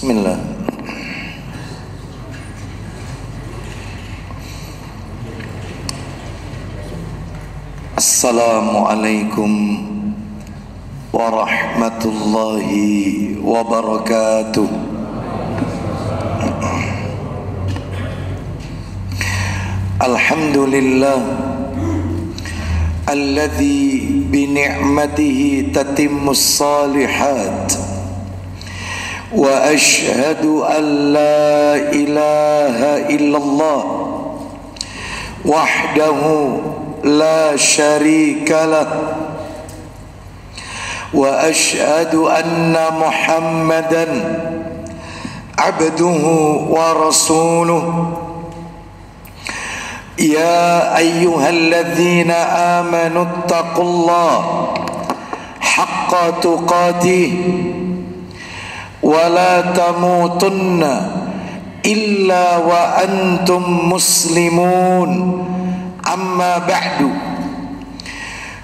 Bismillah. Assalamualaikum warahmatullahi wabarakatuh. Alhamdulillah alladzi bi ni'matihi tatimmus shalihat. Wa ashhadu an la ilaha illallah wahdahu la syarika lah wa ashhadu anna Muhammadan abduhu wa rasuluh. Ya ayyuhalladzina amanu taqullaha haqqa tuqatih wa la tamutunna illa wa antum muslimun. Amma ba'du,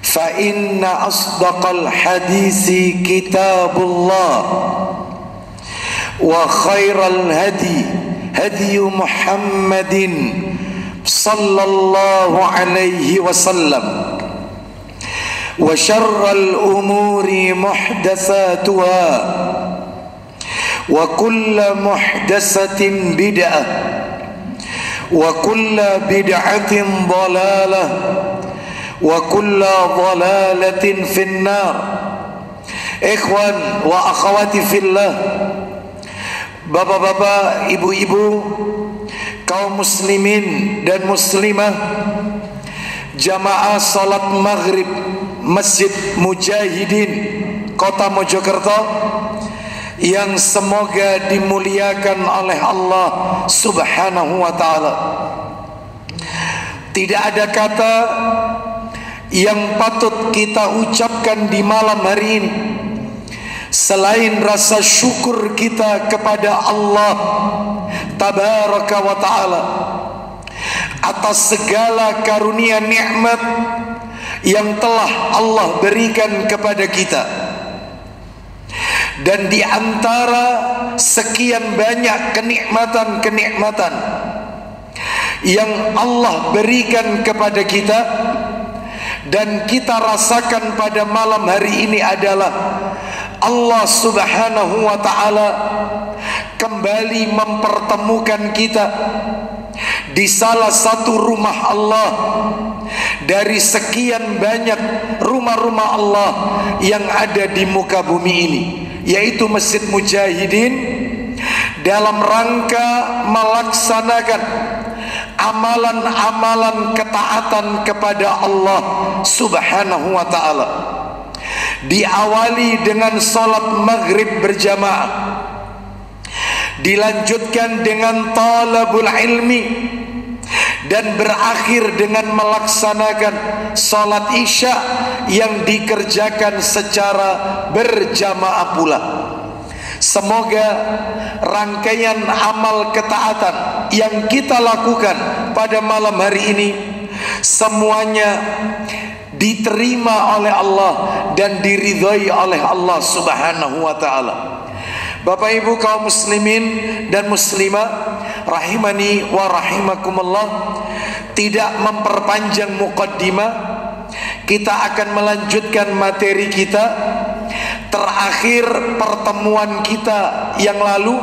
fa inna asdaqal hadisi kitabullah wa khairal hadi hadi Muhammadin sallallahu alaihi wasallam wa syarral umuri muhdatsatuha wa kullu muhdatsatin bid'ah wa kullu bid'atin dhalalah wa kullu dhalalatin finnar. Ikhwan wa akhwati fillah, bapak-bapak, ibu-ibu, kaum muslimin dan muslimah, jamaah salat maghrib Masjid Mujahidin Kota Mojokerto yang semoga dimuliakan oleh Allah Subhanahu wa ta'ala. Tidak ada kata yang patut kita ucapkan di malam hari ini selain rasa syukur kita kepada Allah Tabaraka wa ta'ala atas segala karunia nikmat yang telah Allah berikan kepada kita. Dan di antara sekian banyak kenikmatan-kenikmatan yang Allah berikan kepada kita dan kita rasakan pada malam hari ini adalah Allah Subhanahu wa ta'ala kembali mempertemukan kita di salah satu rumah Allah dari sekian banyak rumah-rumah Allah yang ada di muka bumi ini, yaitu Masjid Mujahidin, dalam rangka melaksanakan amalan-amalan ketaatan kepada Allah Subhanahu wa ta'ala. Diawali dengan salat maghrib berjamaah, dilanjutkan dengan talabul ilmi, dan berakhir dengan melaksanakan salat isya yang dikerjakan secara berjamaah pula. Semoga rangkaian amal ketaatan yang kita lakukan pada malam hari ini semuanya diterima oleh Allah dan diridhai oleh Allah Subhanahu wa ta'ala. Bapak ibu kaum muslimin dan muslimah rahimani wa rahimakumullah, tidak memperpanjang muqaddimah, kita akan melanjutkan materi kita. Terakhir pertemuan kita yang lalu,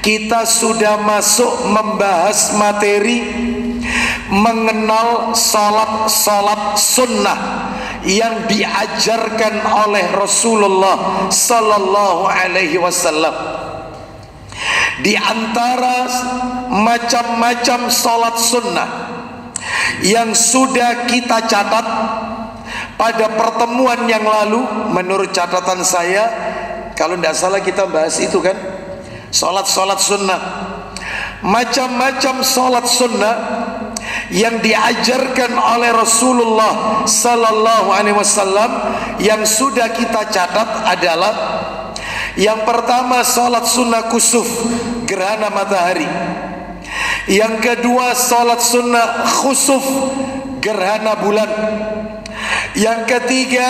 kita sudah masuk membahas materi mengenal salat sunnah yang diajarkan oleh Rasulullah sallallahu alaihi wasallam. Di antara macam-macam salat sunnah yang sudah kita catat pada pertemuan yang lalu, menurut catatan saya, kalau tidak salah kita bahas itu kan, salat sunnah. Macam-macam salat sunnah yang diajarkan oleh Rasulullah sallallahu alaihi wasallam yang sudah kita catat adalah: yang pertama, salat sunnah kusuf, gerhana matahari. Yang kedua, salat sunnah khusuf, gerhana bulan. Yang ketiga,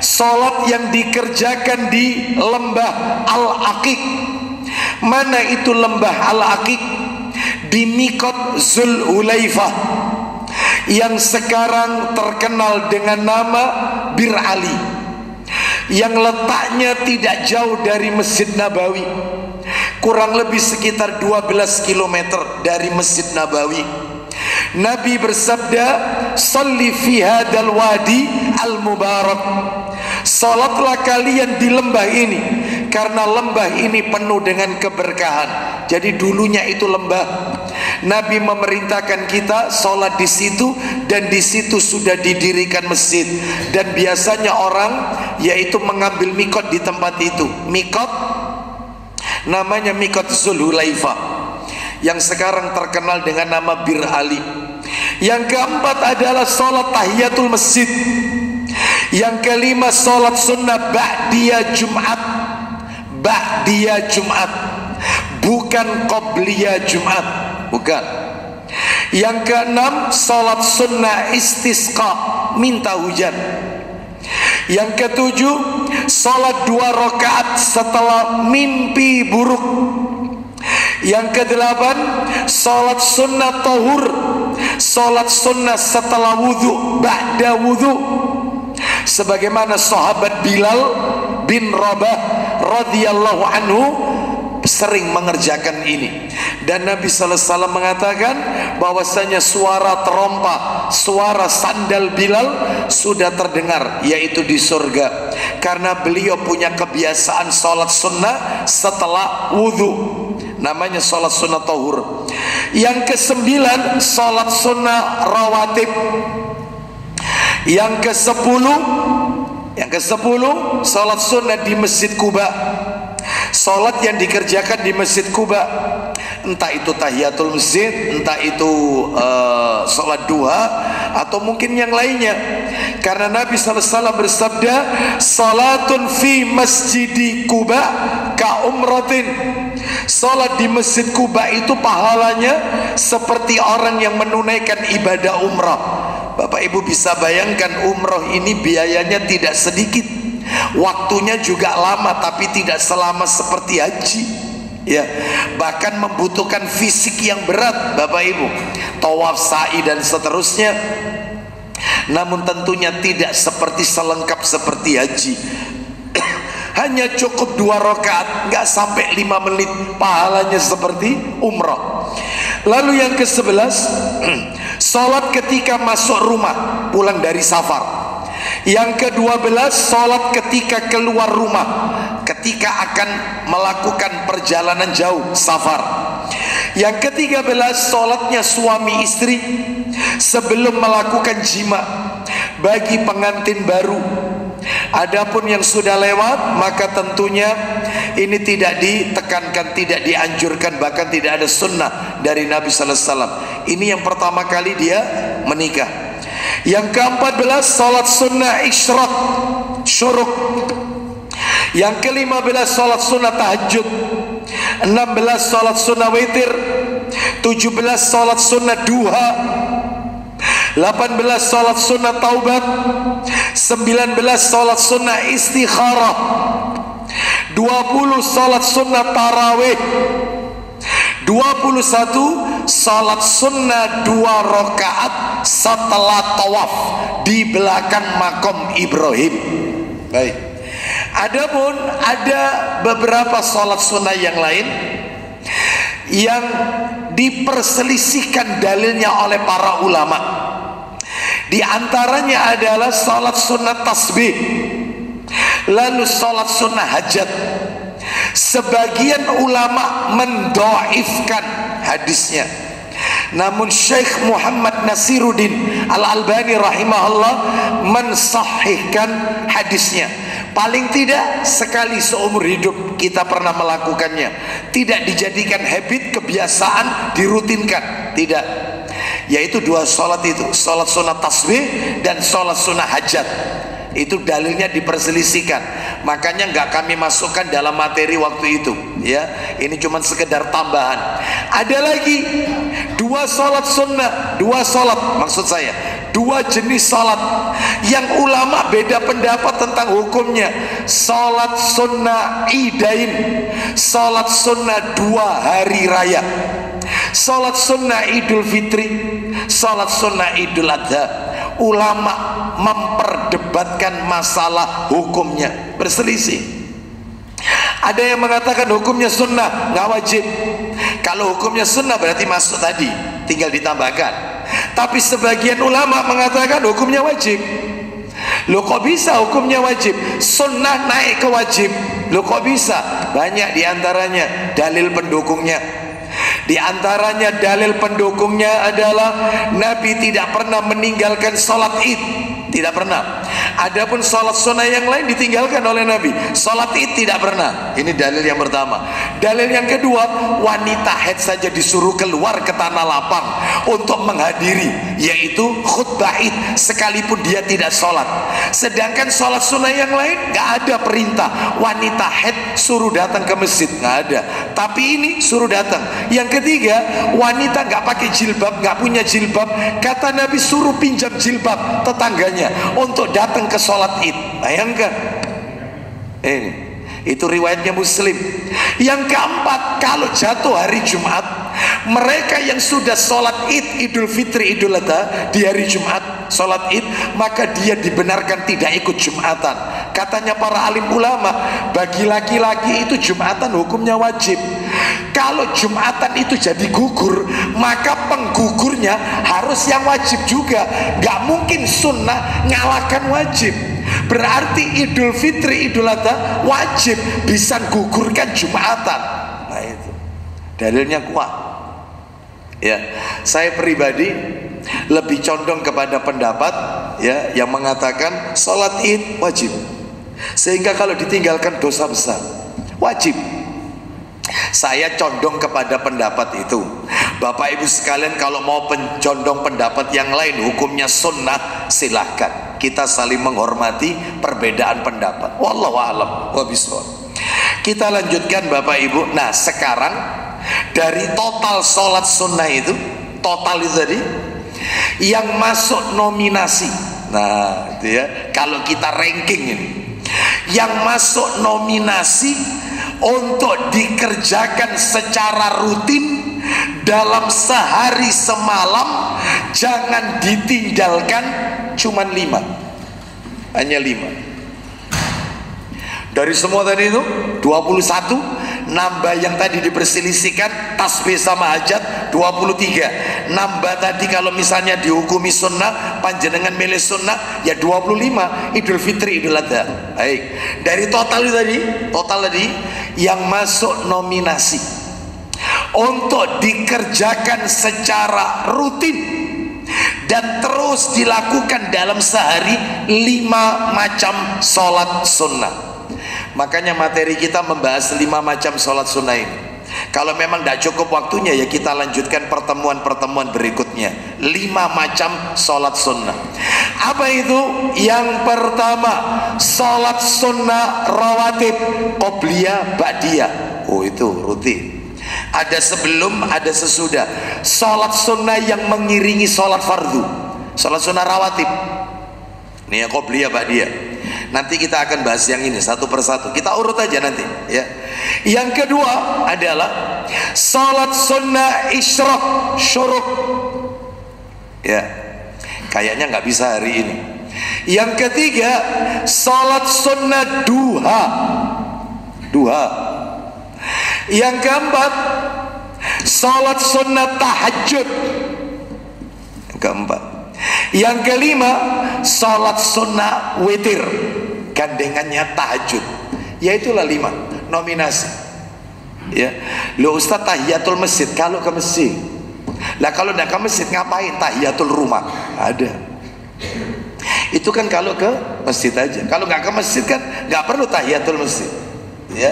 salat yang dikerjakan di lembah Al-Aqiq. Mana itu lembah Al-Aqiq? Di Miqat Zulhulaifah, yang sekarang terkenal dengan nama Bir Ali, yang letaknya tidak jauh dari Masjid Nabawi, kurang lebih sekitar 12 km dari Masjid Nabawi. Nabi bersabda, "Shalli fi hadzal wadi al-mubarak." Salatlah kalian di lembah ini, karena lembah ini penuh dengan keberkahan. Jadi dulunya itu lembah. Nabi memerintahkan kita sholat di situ, dan di situ sudah didirikan masjid. Dan biasanya orang yaitu mengambil mikot di tempat itu. Mikot namanya Miqat Zulhulaifah, yang sekarang terkenal dengan nama Bir Ali. Yang keempat adalah sholat tahiyatul masjid. Yang kelima sholat sunnah ba'diyah Jumat. Ba'diyah Jumat, bukan qobliyah Jumat, bukan. Yang keenam sholat sunnah istisqa, minta hujan. Yang ketujuh sholat 2 rakaat setelah mimpi buruk. Yang kedelapan sholat sunnah tahur, sholat sunnah setelah wudhu, ba'da wudhu, sebagaimana sahabat Bilal bin Rabah radhiyallahu anhu sering mengerjakan ini. Dan Nabi sallallahu alaihi wasallam mengatakan bahwasanya suara terompa, suara sandal Bilal sudah terdengar, yaitu di surga, karena beliau punya kebiasaan sholat sunnah setelah wudhu, namanya sholat sunnah tahur. Yang ke-9 sholat sunnah rawatib. Yang ke-10 sholat sunnah di Masjid Quba. Sholat yang dikerjakan di Masjid Quba, entah itu tahiyatul masjid, entah itu sholat duha, atau mungkin yang lainnya. Karena Nabi SAW bersabda, "Salatun fi masjidi Quba ka umratin." Sholat di Masjid Quba itu pahalanya seperti orang yang menunaikan ibadah umrah. Bapak Ibu bisa bayangkan, umrah ini biayanya tidak sedikit, waktunya juga lama, tapi tidak selama seperti haji, ya. Bahkan membutuhkan fisik yang berat, Bapak Ibu, tawaf, sa'i dan seterusnya. Namun tentunya tidak seperti selengkap seperti haji. Hanya cukup 2 rakaat, nggak sampai 5 menit, pahalanya seperti umrah. Lalu yang ke-11 sholat ketika masuk rumah pulang dari safar. Yang ke-12 sholat ketika keluar rumah, ketika akan melakukan perjalanan jauh, safar. Yang ke-13 sholatnya suami istri sebelum melakukan jima bagi pengantin baru. Adapun yang sudah lewat, maka tentunya ini tidak ditekankan, tidak dianjurkan, bahkan tidak ada sunnah dari Nabi sallallahu alaihi wasallam. Ini yang pertama kali dia menikah. Yang ke-14 salat sunnah isyraq, syuruk. Yang ke-15 salat sunnah tahajud. 16 salat sunnah witir. 17 salat sunnah duha. 18 salat sunnah taubat. 19 salat sunnah istikharah. 20 salat sunnah tarawih. 21 salat sunnah 2 rakaat setelah tawaf di belakang makom Ibrahim. Baik. Adapun ada beberapa salat sunnah yang lain yang diperselisihkan dalilnya oleh para ulama. Di antaranya adalah salat sunnah tasbih, lalu salat sunnah hajat. Sebagian ulama mendoifkan hadisnya, namun Syekh Muhammad Nasiruddin Al-Albani rahimahullah mensahihkan hadisnya. Paling tidak sekali seumur hidup kita pernah melakukannya, tidak dijadikan habit, kebiasaan, dirutinkan, tidak. Yaitu 2 sholat itu, sholat sunnah tasbih dan sholat sunnah hajat. Itu dalilnya diperselisihkan, makanya nggak kami masukkan dalam materi waktu itu, ya. Ini cuma sekedar tambahan. Ada lagi 2 sholat sunnah, 2 sholat maksud saya, dua jenis salat yang ulama beda pendapat tentang hukumnya. Salat sunnah idain, salat sunnah 2 hari raya, salat sunnah idul fitri, salat sunnah idul adha. Ulama memperdebatkan masalah hukumnya, berselisih. Ada yang mengatakan hukumnya sunnah, nggak wajib. Kalau hukumnya sunnah berarti masuk tadi, tinggal ditambahkan. Tapi sebagian ulama mengatakan hukumnya wajib. Loh kok bisa hukumnya wajib? Sunnah naik ke wajib. Loh kok bisa? Banyak diantaranya dalil pendukungnya. Di antaranya dalil pendukungnya adalah Nabi tidak pernah meninggalkan sholat id, tidak pernah. Adapun sholat sunnah yang lain ditinggalkan oleh Nabi, sholat id tidak pernah. Ini dalil yang pertama. Dalil yang kedua, wanita haid saja disuruh keluar ke tanah lapang untuk menghadiri, yaitu khutbah id, sekalipun dia tidak sholat. Sedangkan sholat sunnah yang lain nggak ada perintah wanita haid suruh datang ke masjid, nggak ada. Tapi ini suruh datang. Yang ketiga, wanita nggak pakai jilbab, nggak punya jilbab, kata Nabi suruh pinjam jilbab tetangganya untuk datang ke sholat id. Bayangkan ini, itu riwayatnya Muslim. Yang keempat, kalau jatuh hari Jumat, mereka yang sudah sholat id, idul fitri, idul adha di hari Jumat sholat id, maka dia dibenarkan tidak ikut Jumatan. Katanya para alim ulama, bagi laki-laki itu Jumatan hukumnya wajib. Kalau Jumatan itu jadi gugur, maka penggugurnya harus yang wajib juga. Gak mungkin sunnah ngalahkan wajib. Berarti idul fitri, idul adha wajib, bisa gugurkan Jumatan. Nah itu dalilnya kuat. Ya, saya pribadi lebih condong kepada pendapat ya yang mengatakan sholat id wajib, sehingga kalau ditinggalkan dosa besar. Wajib. Saya condong kepada pendapat itu. Bapak ibu sekalian, kalau mau condong pendapat yang lain hukumnya sunnah, silahkan. Kita saling menghormati perbedaan pendapat. Wallahu a'lam wa bishawab. Kita lanjutkan Bapak ibu. Nah sekarang dari total sholat sunnah itu, total itu tadi yang masuk nominasi. Nah itu ya, kalau kita ranking ini, yang masuk nominasi untuk dikerjakan secara rutin dalam sehari semalam, jangan ditinggalkan, cuman 5, hanya 5. Dari semua tadi itu 21, nambah yang tadi diperselisihkan tasbih sama hajat 23, nambah tadi kalau misalnya dihukumi sunnah, panjenengan milih sunnah ya 25, idul fitri, idul adha. Baik, dari total tadi yang masuk nominasi untuk dikerjakan secara rutin dan terus dilakukan dalam sehari 5 macam sholat sunnah. Makanya materi kita membahas 5 macam sholat sunnah ini. Kalau memang tidak cukup waktunya ya kita lanjutkan pertemuan-pertemuan berikutnya. 5 macam sholat sunnah. Apa itu? Yang pertama, sholat sunnah rawatib, qobliyah, ba'diyah. Oh itu rutin. Ada sebelum, ada sesudah. Sholat sunnah yang mengiringi sholat fardu, sholat sunnah rawatib. Ini ya qobliyah, ba'diyah. Nanti kita akan bahas yang ini satu persatu. Kita urut aja nanti ya. Yang kedua adalah salat sunnah isyraq, syuruk. Ya, kayaknya nggak bisa hari ini. Yang ketiga salat sunnah duha, duha. Yang keempat salat sunnah tahajud. Yang keempat. Yang kelima salat sunnah witir, gandengannya tahajud. Ya itulah 5 nominasi. Ya, lo Ustaz tahiyatul masjid kalau ke masjid. Lah kalau tidak ke masjid ngapain tahiyatul rumah? Ada. Itu kan kalau ke masjid aja. Kalau nggak ke masjid kan nggak perlu tahiyatul masjid. Ya,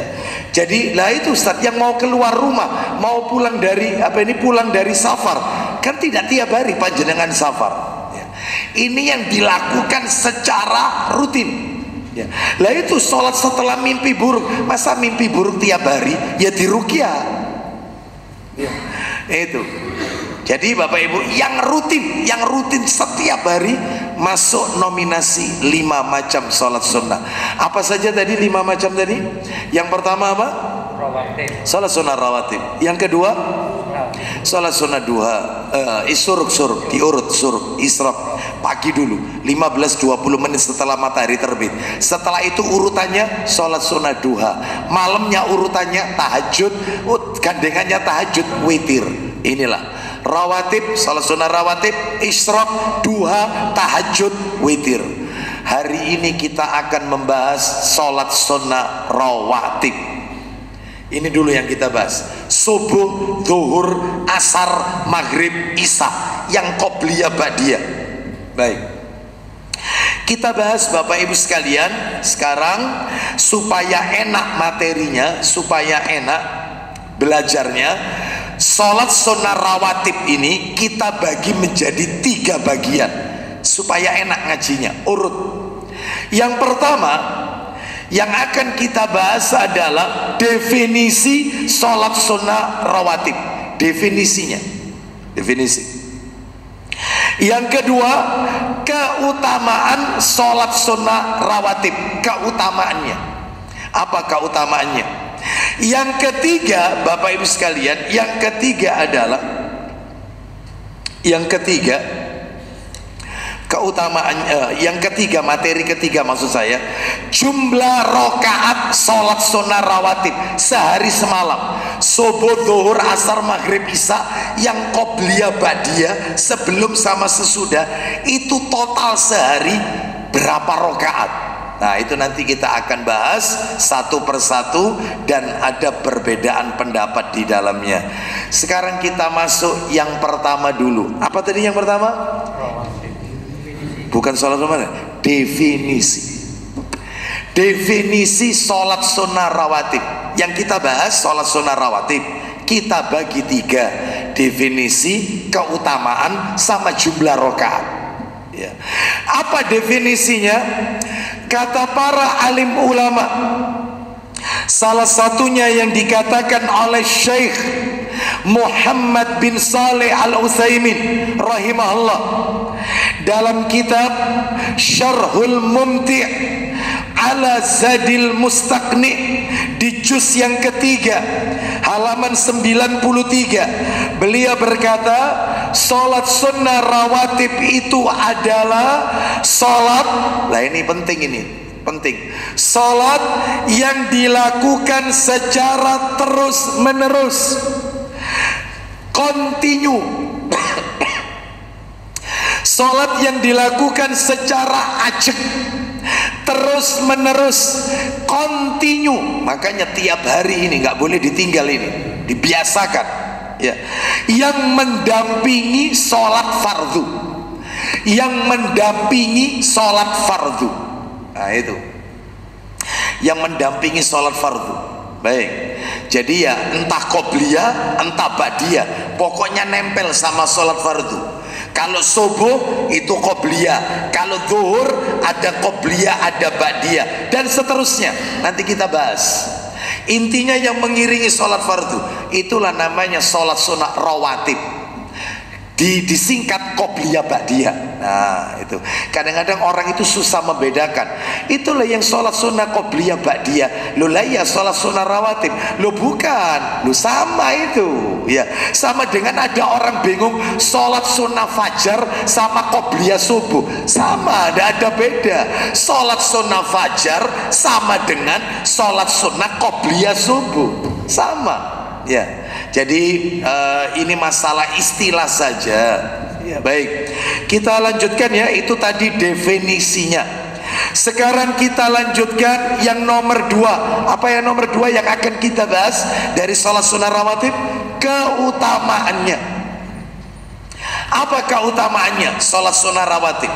jadi lah itu Ustaz yang mau keluar rumah, mau pulang dari pulang dari safar, kan tidak tiap hari panjenengan safar. Ya. Ini yang dilakukan secara rutin. Ya. Lah itu sholat setelah mimpi buruk, masa mimpi buruk tiap hari? Ya diruqyah. Ya. Itu. Jadi Bapak Ibu yang rutin setiap hari masuk nominasi 5 macam sholat sunnah. Apa saja tadi 5 macam tadi? Yang pertama apa? Rawatib. Sholat sunnah rawatib. Yang kedua sholat sunnah duha, suruk diurut suruk israq pagi dulu 15-20 menit setelah matahari terbit. Setelah itu urutannya sholat sunnah duha, malamnya urutannya tahajud, gandengannya tahajud witir. Inilah rawatib, sholat sunnah rawatib, israq, duha, tahajud, witir. Hari ini kita akan membahas sholat sunnah rawatib. Ini dulu yang kita bahas. Subuh, zuhur, asar, maghrib, isya, yang qobliyah ba'diyah. Baik, kita bahas Bapak Ibu sekalian sekarang supaya enak materinya, supaya enak belajarnya. Sholat sunnah rawatib ini kita bagi menjadi 3 bagian supaya enak ngajinya, urut. Yang pertama yang akan kita bahas adalah definisi sholat sunnah rawatib. Definisinya, definisi. Yang kedua, keutamaan sholat sunnah rawatib, keutamaannya. Apa keutamaannya? Yang ketiga, Bapak Ibu sekalian, yang ketiga adalah keutamaan, yang ketiga, materi ketiga maksud saya, jumlah rokaat sholat sunnah rawatib sehari semalam, subuh, zuhur, asar, maghrib, isya, yang qobliyah ba'diyah, sebelum sama sesudah, itu total sehari berapa rokaat. Nah, itu nanti kita akan bahas satu persatu dan ada perbedaan pendapat di dalamnya. Sekarang kita masuk yang pertama dulu. Apa tadi yang pertama? Bukan sholat sunnah, definisi. Definisi sholat sunnah rawatib. Yang kita bahas sholat sunnah rawatib kita bagi 3, definisi, keutamaan, sama jumlah rokaat. Ya. Apa definisinya? Kata para alim ulama, salah satunya yang dikatakan oleh Syekh Muhammad bin Saleh Al-Utsaimin rahimahullah dalam kitab Syarhul Mumti' ala Zadil Mustaqni di juz yang ketiga halaman 93, beliau berkata, sholat sunnah rawatib itu adalah sholat, nah ini penting, sholat yang dilakukan secara terus menerus, kontinu. Sholat yang dilakukan secara ajak, terus menerus, kontinu. Makanya tiap hari ini nggak boleh ditinggal, ini dibiasakan ya. Yang mendampingi sholat fardu, yang mendampingi sholat fardu, nah itu yang mendampingi sholat fardu. Baik, jadi ya entah qobliyah entah ba'diyah, pokoknya nempel sama sholat fardu. Kalau subuh itu qobliyah, kalau zuhur ada qobliyah, ada ba'diyah, dan seterusnya. Nanti kita bahas. Intinya yang mengiringi sholat fardu, itulah namanya sholat sunnah rawatib. Disingkat qobliyah ba'diyah. Nah itu kadang-kadang orang itu susah membedakan. Itulah yang sholat sunnah qobliyah ba'diyah. Loh lah ya sholat sunnah rawatib. Loh bukan, loh sama itu ya. Sama dengan ada orang bingung sholat sunnah fajar sama qobliyah subuh. Sama, tidak ada beda. Sholat sunnah fajar sama dengan sholat sunnah qobliyah subuh, sama ya. Jadi ini masalah istilah saja ya. Baik, kita lanjutkan ya, itu tadi definisinya. Sekarang kita lanjutkan yang nomor 2. Apa yang nomor 2 yang akan kita bahas dari sholat sunnah rawatib? Keutamaannya. Apa keutamaannya sholat sunnah rawatib?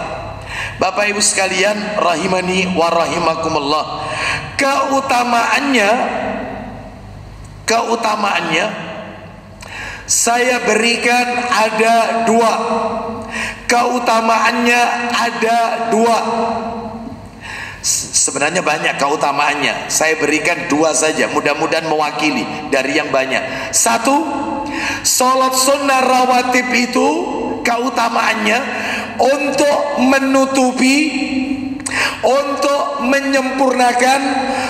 Bapak Ibu sekalian rahimani wa rahimakumullah, keutamaannya saya berikan ada 2. Keutamaannya ada 2. Sebenarnya banyak keutamaannya, saya berikan 2 saja, mudah-mudahan mewakili dari yang banyak. 1, Sholat sunnah rawatib itu keutamaannya untuk menutupi, untuk menyempurnakan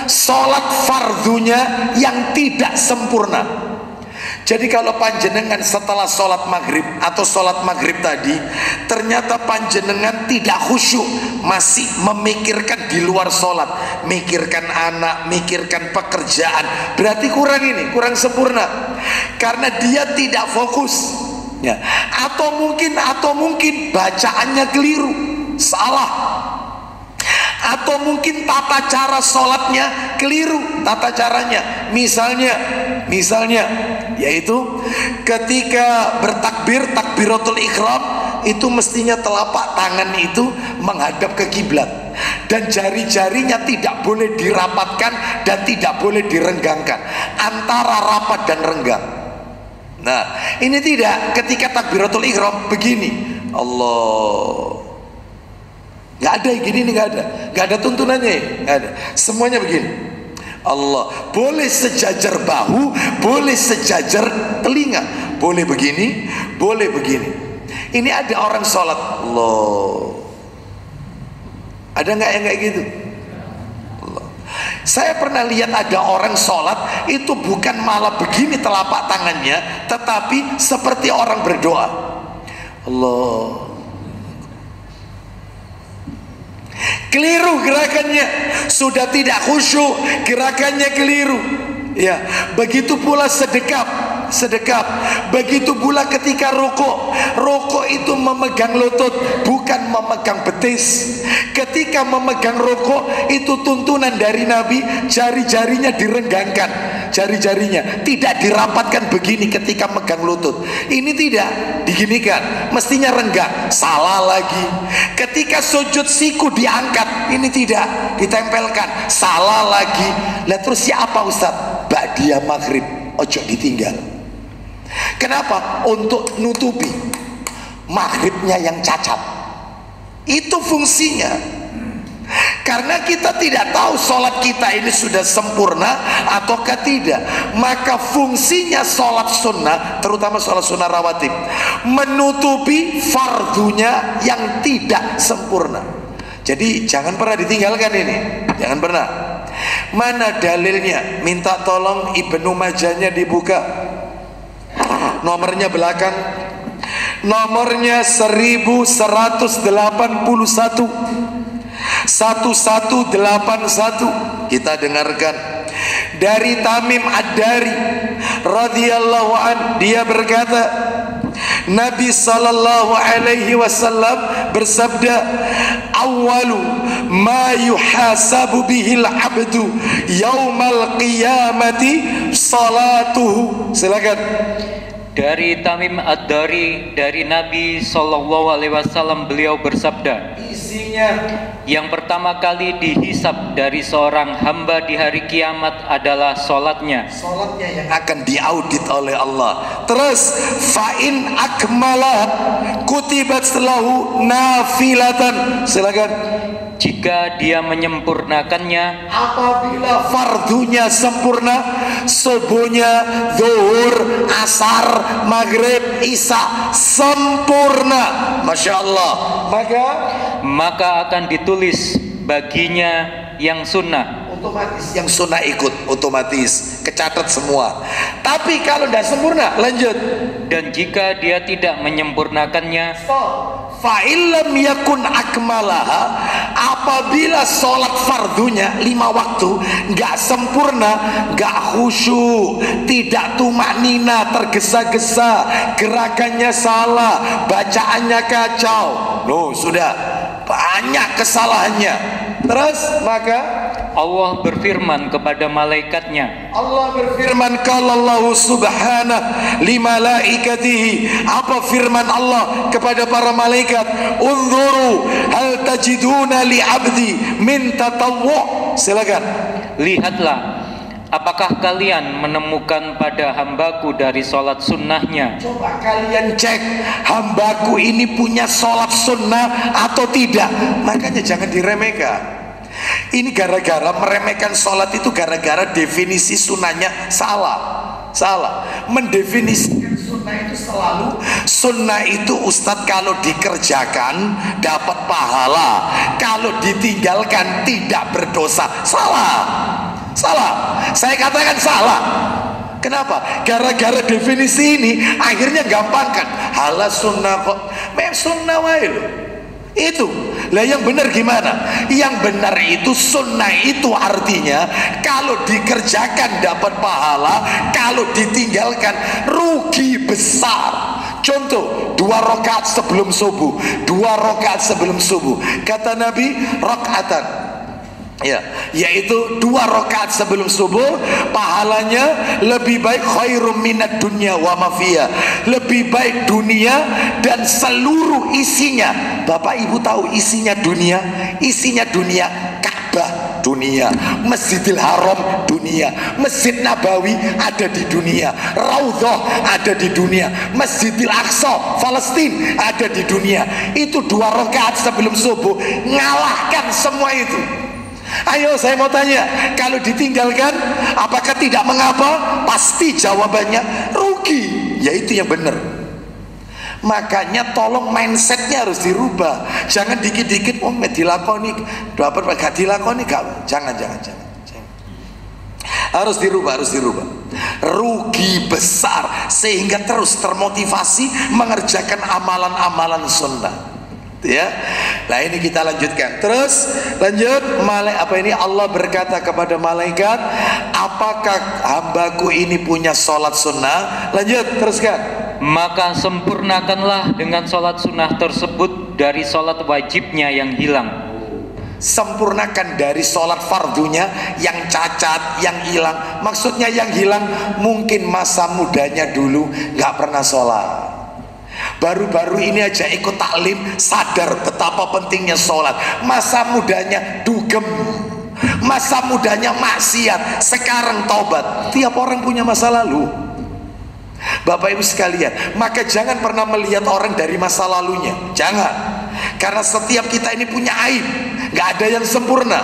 sholat fardunya yang tidak sempurna. Jadi kalau panjenengan setelah sholat maghrib atau sholat maghrib tadi ternyata panjenengan tidak khusyuk, masih memikirkan di luar sholat, mikirkan anak, mikirkan pekerjaan, berarti kurang sempurna, karena dia tidak fokus ya. Atau mungkin bacaannya keliru, salah, atau mungkin tata cara sholatnya keliru, tata caranya misalnya yaitu ketika bertakbir, takbiratul ihram itu mestinya telapak tangan itu menghadap ke kiblat dan jari-jarinya tidak boleh dirapatkan dan tidak boleh direnggangkan, antara rapat dan renggang. Nah ini tidak, ketika takbiratul ihram begini, Allah, nggak ada gini nih, nggak ada tuntunannya, nggak ada, semuanya begini. Allah, boleh sejajar bahu, boleh sejajar telinga, boleh begini, boleh begini. Ini ada orang sholat, Allah, ada nggak yang kayak gitu? Allah. Saya pernah lihat ada orang sholat itu bukan malah begini telapak tangannya, tetapi seperti orang berdoa, Allah. Keliru gerakannya, sudah tidak khusyuk, gerakannya keliru ya. Begitu pula sedekap, begitu pula ketika rokok itu memegang lutut bukan memegang betis. Ketika memegang rokok itu tuntunan dari Nabi, jari-jarinya direnggangkan, jari-jarinya tidak dirapatkan begini ketika megang lutut. Ini tidak diginikan, mestinya renggang, salah lagi. Ketika sujud siku diangkat, ini tidak ditempelkan, salah lagi. Lah terus siapa Ustaz? Ba'diyah maghrib ojo ditinggal. Kenapa? Untuk nutupi maghribnya yang cacat. Itu fungsinya. Karena kita tidak tahu sholat kita ini sudah sempurna ataukah tidak, maka fungsinya sholat sunnah, terutama sholat sunnah rawatib, menutupi fardunya yang tidak sempurna. Jadi jangan pernah ditinggalkan ini, jangan pernah. Mana dalilnya? Minta tolong Ibnu Majahnya dibuka, nomornya belakang, nomornya 1181 kita dengarkan dari Tamim Ad-Dari radhiyallahu an, dia berkata Nabi sallallahu alaihi wasallam bersabda, awwalu ma yuhasabu bihil abdu yaumal qiyamati salatuhu. Silakan. Dari Tamim Ad-Dari dari Nabi sallallahu alaihi wasallam, beliau bersabda, isinya, yang pertama kali dihisab dari seorang hamba di hari kiamat adalah solatnya yang akan diaudit oleh Allah. Terus fa'in akmalah kutibat lahu nafilatan. Silakan. Jika dia menyempurnakannya, apabila fardunya sempurna, subuhnya, zuhur, asar, maghrib, isya sempurna, masya Allah, maka akan ditulis baginya yang sunnah. Otomatis yang sunnah ikut, otomatis kecatat semua. Tapi kalau tidak sempurna, lanjut. Dan jika dia tidak menyempurnakannya, fa'ilam yakun akmalaha, apabila sholat fardunya 5 waktu nggak sempurna, nggak khusyuk, tidak tumaknina, tergesa-gesa, gerakannya salah, bacaannya kacau, loh sudah banyak kesalahannya. Terus maka Allah berfirman kepada malaikatnya, Allah berfirman, qala Allah subhanahu li malaikatihi, apa firman Allah kepada para malaikat, unzuru hal tajiduna li abdi min tatawwu. Silakan. Lihatlah, apakah kalian menemukan pada hambaku dari sholat sunnahnya? Coba kalian cek, hambaku ini punya sholat sunnah atau tidak. Makanya jangan diremehkan. Ini gara-gara meremehkan sholat itu gara-gara definisi sunnahnya salah. Mendefinisikan sunnah Sunnah itu Ustadz kalau dikerjakan dapat pahala, kalau ditinggalkan tidak berdosa. Salah, saya katakan salah. Kenapa? Gara-gara definisi ini akhirnya gampangkan. Hala sunnah kok, sunnah wae loh. Itu lah yang benar gimana? Yang benar itu sunnah itu artinya kalau dikerjakan dapat pahala, kalau ditinggalkan rugi besar. Contoh 2 rakaat sebelum subuh, 2 rakaat sebelum subuh. Kata Nabi, rakaatan, ya, yaitu 2 rakaat sebelum subuh, pahalanya lebih baik khairum minad dunya wa ma fiha, lebih baik dunia dan seluruh isinya. Bapak Ibu tahu isinya dunia? Isinya dunia, Ka'bah dunia, Masjidil Haram dunia, Masjid Nabawi ada di dunia, Raudhah ada di dunia, Masjidil Aqsa Palestina ada di dunia. Itu 2 rakaat sebelum subuh ngalahkan semua itu. Ayo saya mau tanya, kalau ditinggalkan apakah tidak mengapa? Pasti jawabannya rugi. Ya itu yang benar. Makanya tolong mindsetnya harus dirubah. Jangan dikit-dikit dilakoni dapat gak dilakoni gak. Jangan. Harus dirubah. Rugi besar sehingga terus termotivasi mengerjakan amalan-amalan sunnah. Ya, nah ini kita lanjutkan. Terus lanjut, Allah berkata kepada malaikat, apakah hambaku ini punya sholat sunnah? Lanjut, teruskan. Maka sempurnakanlah dengan sholat sunnah tersebut dari sholat wajibnya yang hilang. Sempurnakan dari sholat fardunya yang cacat, yang hilang. Maksudnya yang hilang mungkin masa mudanya dulu nggak pernah sholat, baru-baru ini aja ikut taklim, sadar betapa pentingnya sholat. Masa mudanya dugem, masa mudanya maksiat, sekarang taubat. Tiap orang punya masa lalu, Bapak Ibu sekalian. Maka jangan pernah melihat orang dari masa lalunya, jangan. Karena setiap kita ini punya aib, gak ada yang sempurna.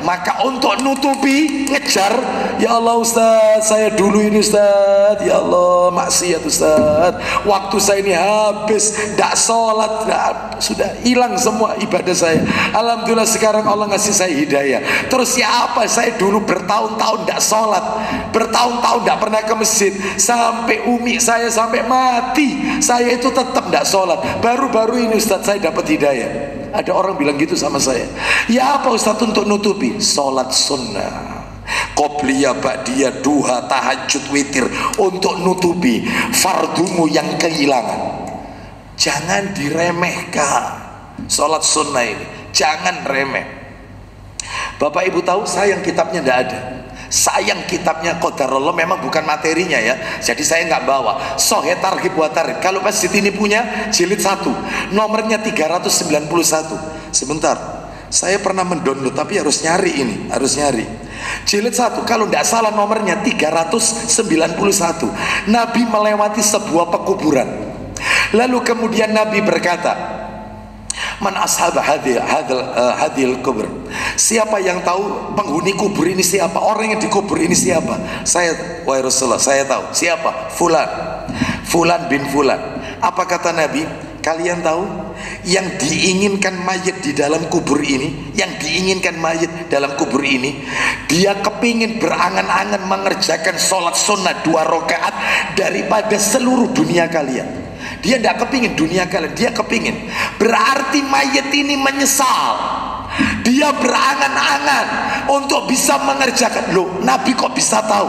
Maka untuk nutupi, ngejar, ya Allah Ustaz, saya dulu ini Ustaz, ya Allah maksiat Ustaz, waktu saya ini habis, gak sholat, sudah hilang semua ibadah saya. Alhamdulillah sekarang Allah ngasih saya hidayah. Terus ya apa, saya dulu bertahun-tahun gak sholat, bertahun-tahun gak pernah ke masjid, sampai umi saya sampai mati, saya itu tetap gak sholat. Baru-baru ini Ustaz saya dapat hidayah. Ada orang bilang gitu sama saya. Ya apa Ustaz untuk nutupi? Sholat sunnah, qobliyah, ba'diyah, duha, tahajud, witir, untuk nutupi fardumu yang kehilangan. Jangan diremehkan sholat sunnah ini, jangan remeh. Bapak Ibu tahu sayang kitabnya tidak ada. Sayang kitabnya qadarullah, memang bukan materinya ya, jadi saya nggak bawa. Sahih Targhib wa Tarhib, kalau masjid ini punya jilid 1, nomornya 391. Sebentar, saya pernah mendownload tapi harus nyari ini, harus nyari. Jilid 1, kalau tidak salah nomornya 391. Nabi melewati sebuah pekuburan, lalu kemudian Nabi berkata, man ashab hadil kubur, siapa yang tahu penghuni kubur ini siapa, orang yang dikubur ini siapa? Saya, wahai Rasulullah, saya tahu. Siapa? Fulan bin Fulan. Apa kata Nabi? Kalian tahu yang diinginkan mayit di dalam kubur ini, yang diinginkan mayit dalam kubur ini, dia kepingin berangan-angan mengerjakan sholat sunnah 2 rakaat daripada seluruh dunia kalian. Dia tidak kepingin dunia kalian, dia kepingin. Berarti mayat ini menyesal, dia berangan-angan untuk bisa mengerjakan. Loh, Nabi kok bisa tahu?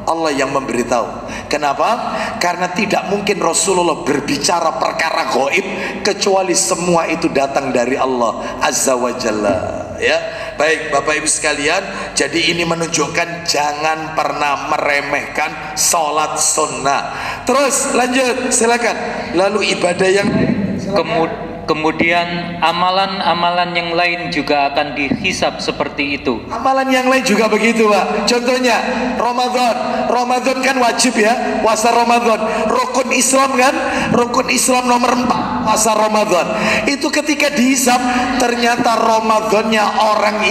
Allah yang memberitahu. Kenapa? Karena tidak mungkin Rasulullah berbicara perkara gaib kecuali semua itu datang dari Allah Azza wa Jalla. Ya, baik Bapak Ibu sekalian, jadi ini menunjukkan jangan pernah meremehkan sholat sunnah. Terus lanjut, silakan. Lalu ibadah yang kemudian amalan-amalan yang lain juga akan dihisab seperti itu. Amalan yang lain juga begitu, Pak. Contohnya Ramadan kan wajib ya, puasa Ramadan. Rukun Islam kan, rukun Islam nomor 4, puasa Ramadan. Itu ketika dihisab ternyata Ramadannya orang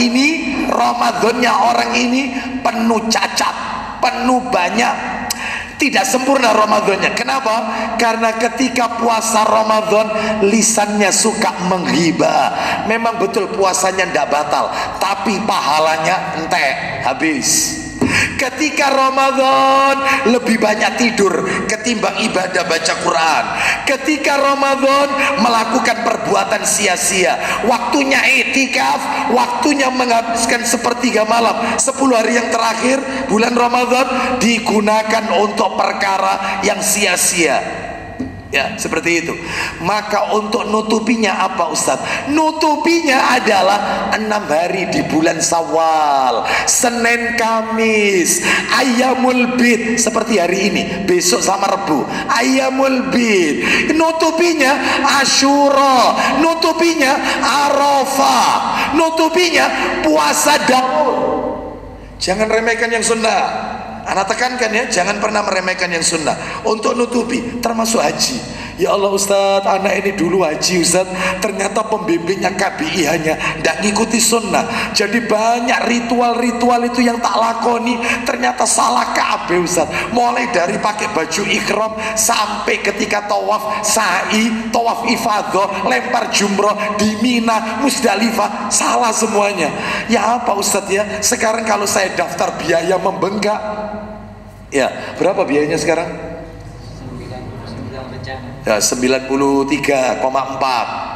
ini penuh cacat, penuh banyak Tidak sempurna Ramadannya. Kenapa? Karena ketika puasa Ramadan lisannya suka menghibah. Memang betul puasanya tidak batal, tapi pahalanya entek, habis. Ketika Ramadan lebih banyak tidur ketimbang ibadah baca Quran. Ketika Ramadan melakukan perbuatan sia-sia. Waktunya itikaf, waktunya menghabiskan sepertiga malam, 10 hari yang terakhir bulan Ramadan digunakan untuk perkara yang sia-sia. Ya, seperti itu. Maka untuk nutupinya apa Ustadz? Nutupinya adalah 6 hari di bulan Syawal, Senin, Kamis, Ayyamul Bid seperti hari ini, besok sama Rebu, Ayyamul Bid. Nutupinya Asyura, nutupinya Arafah, nutupinya puasa Daud. Jangan remehkan yang sunnah. Anak tekankan ya, jangan pernah meremehkan yang sunnah. Untuk nutupi, termasuk haji. Ya Allah Ustadz, anak ini dulu haji Ustadz, ternyata pembimbingnya KBI hanya tidak ngikuti sunnah. Jadi banyak ritual-ritual itu yang tak lakoni, ternyata salah KB Ustadz. Mulai dari pakai baju ikhram sampai ketika tawaf sa'i, tawaf ifadah, lempar jumroh di Mina, Musdalifah, salah semuanya. Ya apa Ustadz ya, sekarang kalau saya daftar biaya membengkak, ya berapa biayanya sekarang? Ya 93,4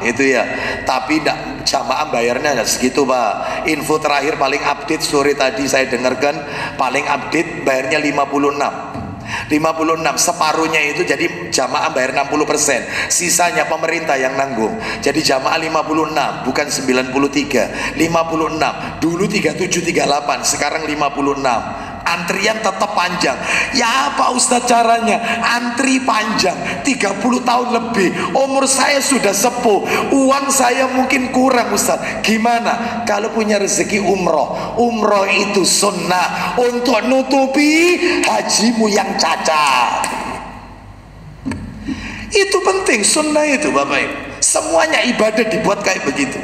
itu ya. Tapi tidak, jamaah bayarnya ya segitu Pak. Info terakhir paling update sore tadi saya dengarkan, paling update bayarnya 56, separuhnya itu. Jadi jamaah bayar 60%, sisanya pemerintah yang nanggung. Jadi jamaah 56, bukan 93, 56. Dulu 3738, sekarang 56. Antrian tetap panjang. Ya apa Ustadz caranya? Antri panjang 30 tahun lebih. Umur saya sudah sepuh, uang saya mungkin kurang Ustadz. Gimana? Kalau punya rezeki umroh, umroh itu sunnah untuk nutupi hajimu yang cacat. Itu penting, sunnah itu Bapak Ibu. Semuanya ibadah dibuat kayak begitu.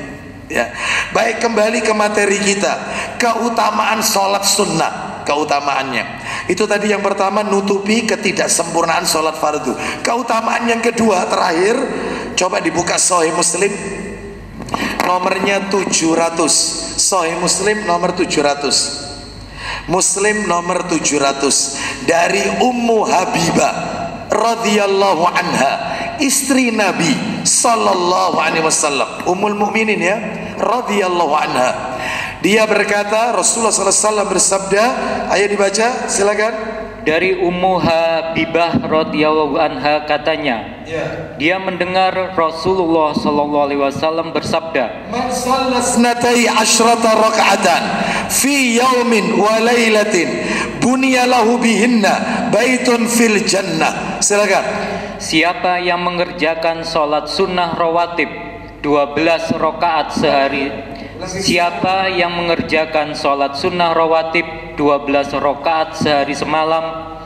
Ya, baik, kembali ke materi kita. Keutamaan sholat sunnah, keutamaannya itu tadi yang pertama, nutupi ketidaksempurnaan sholat fardu. Keutamaan yang kedua terakhir, coba dibuka Sahih Muslim nomornya 700. Sahih Muslim nomor 700. Muslim nomor 700 dari Ummu Habibah radhiyallahu anha, istri Nabi sallallahu alaihi wasallam, Ummul Mukminin ya, radhiyallahu anha. Dia berkata, Rasulullah sallallahu alaihi wasallam bersabda, ayo dibaca silakan. Dari Ummu Habibah radhiyallahu anha katanya, dia mendengar Rasulullah sallallahu alaihi wasallam bersabda, man shalla snatai asyrata raka'atan fi yaumin wa lailatin bunya lahu bihinna baitun fil jannah. Silakan. siapa yang mengerjakan sholat sunnah rawatib 12 rakaat sehari, siapa yang mengerjakan sholat sunnah rawatib 12 rakaat sehari semalam,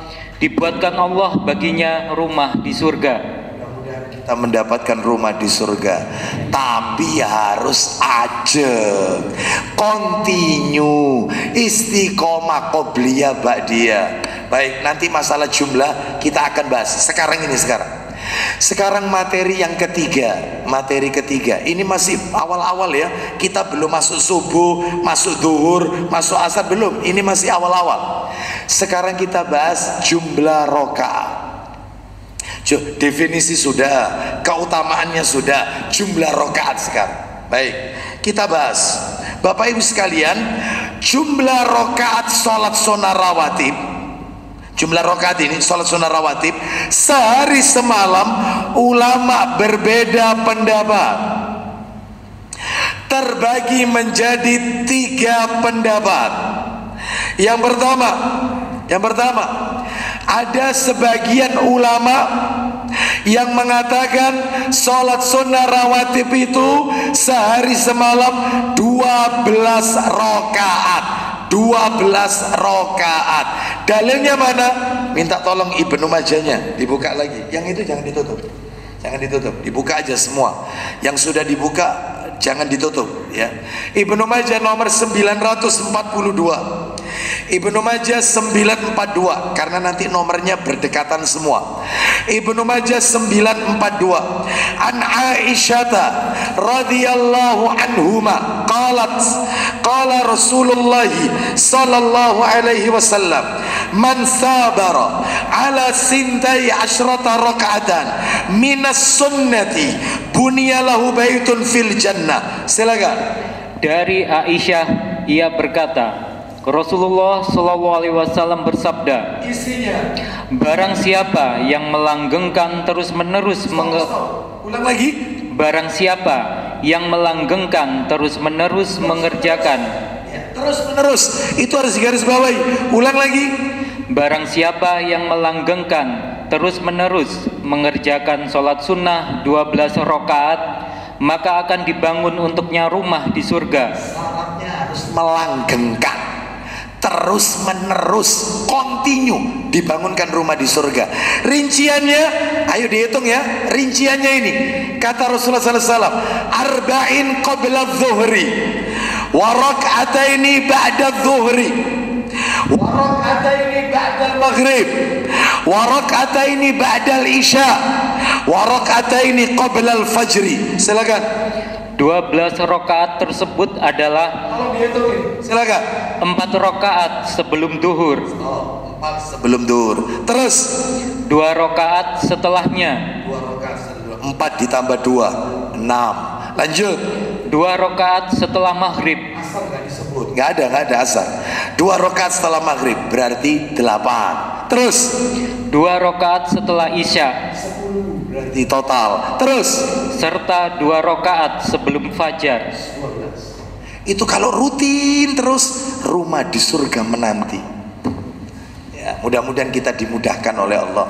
dibuatkan Allah baginya rumah di surga. Mudah-mudahan kita mendapatkan rumah di surga, tapi harus ajeng, continue, istiqomah, qobliyah, ba'diyah. Baik, nanti masalah jumlah kita akan bahas. Sekarang materi yang ketiga. Materi ketiga ini masih awal-awal ya. Kita belum masuk subuh, masuk duhur, masuk asar, belum. Ini masih awal-awal. Sekarang kita bahas jumlah rakaat. Definisi sudah, keutamaannya sudah, jumlah rakaat sekarang. Baik, kita bahas. Bapak Ibu sekalian, jumlah rakaat sholat sunnah rawatib, jumlah rakaat ini sholat sunnah rawatib sehari semalam, ulama berbeda pendapat, terbagi menjadi 3 pendapat. Yang pertama, ada sebagian ulama yang mengatakan sholat sunnah rawatib itu sehari semalam 12 rakaat. 12 rakaat. Dalilnya mana? Minta tolong Ibnu Majahnya dibuka lagi. Yang itu jangan ditutup. Jangan ditutup, dibuka aja semua. Yang sudah dibuka jangan ditutup ya. Ibnu Majah nomor 942. Ibnu Majah 942 karena nanti nomornya berdekatan semua. Ibnu Majah 942 an Aisyah radhiyallahu anhuma qalat qala Rasulullah sallallahu alaihi wasallam man sabara ala sintai asyrata raka'atan minas sunnati bunyalahu baitun fil jannah. Silakan. Dari Aisyah, ia berkata, Rasulullah Shallallahu Alaihi Wasallam bersabda, isinya, barang siapa yang melanggengkan terus-menerus ulang lagi. Barang siapa yang melanggengkan terus-menerus mengerjakan, terus-menerus itu harus digarisbawahi. Ulang lagi. Barang siapa yang melanggengkan terus-menerus mengerjakan sholat sunnah 12 rakaat, maka akan dibangun untuknya rumah di surga. Syaratnya harus melanggengkan, terus menerus, continue dibangunkan rumah di surga. Rinciannya, ayo dihitung ya. Rinciannya ini, kata Rasulullah SAW, arba'in qabla dhuhri, wa rak'ataini ba'da dhuhri, wa rak'ataini ba'da maghrib, wa rak'ataini ba'da isya, wa rak'ataini qabla al-fajri. Silakan. 12 rakaat tersebut adalah, silakan, 4 rakaat sebelum duhur, 4 sebelum duhur, terus 2 rakaat setelahnya, 4 ditambah 2 6, lanjut 2 rakaat setelah maghrib. Asar nggak disebut, nggak ada asar. 2 rakaat setelah maghrib berarti 8, terus 2 rakaat setelah isya, 10 berarti total, terus serta 2 rakaat sebelum fajar. 12. Itu kalau rutin terus, rumah di surga menanti. Ya, mudah-mudahan kita dimudahkan oleh Allah.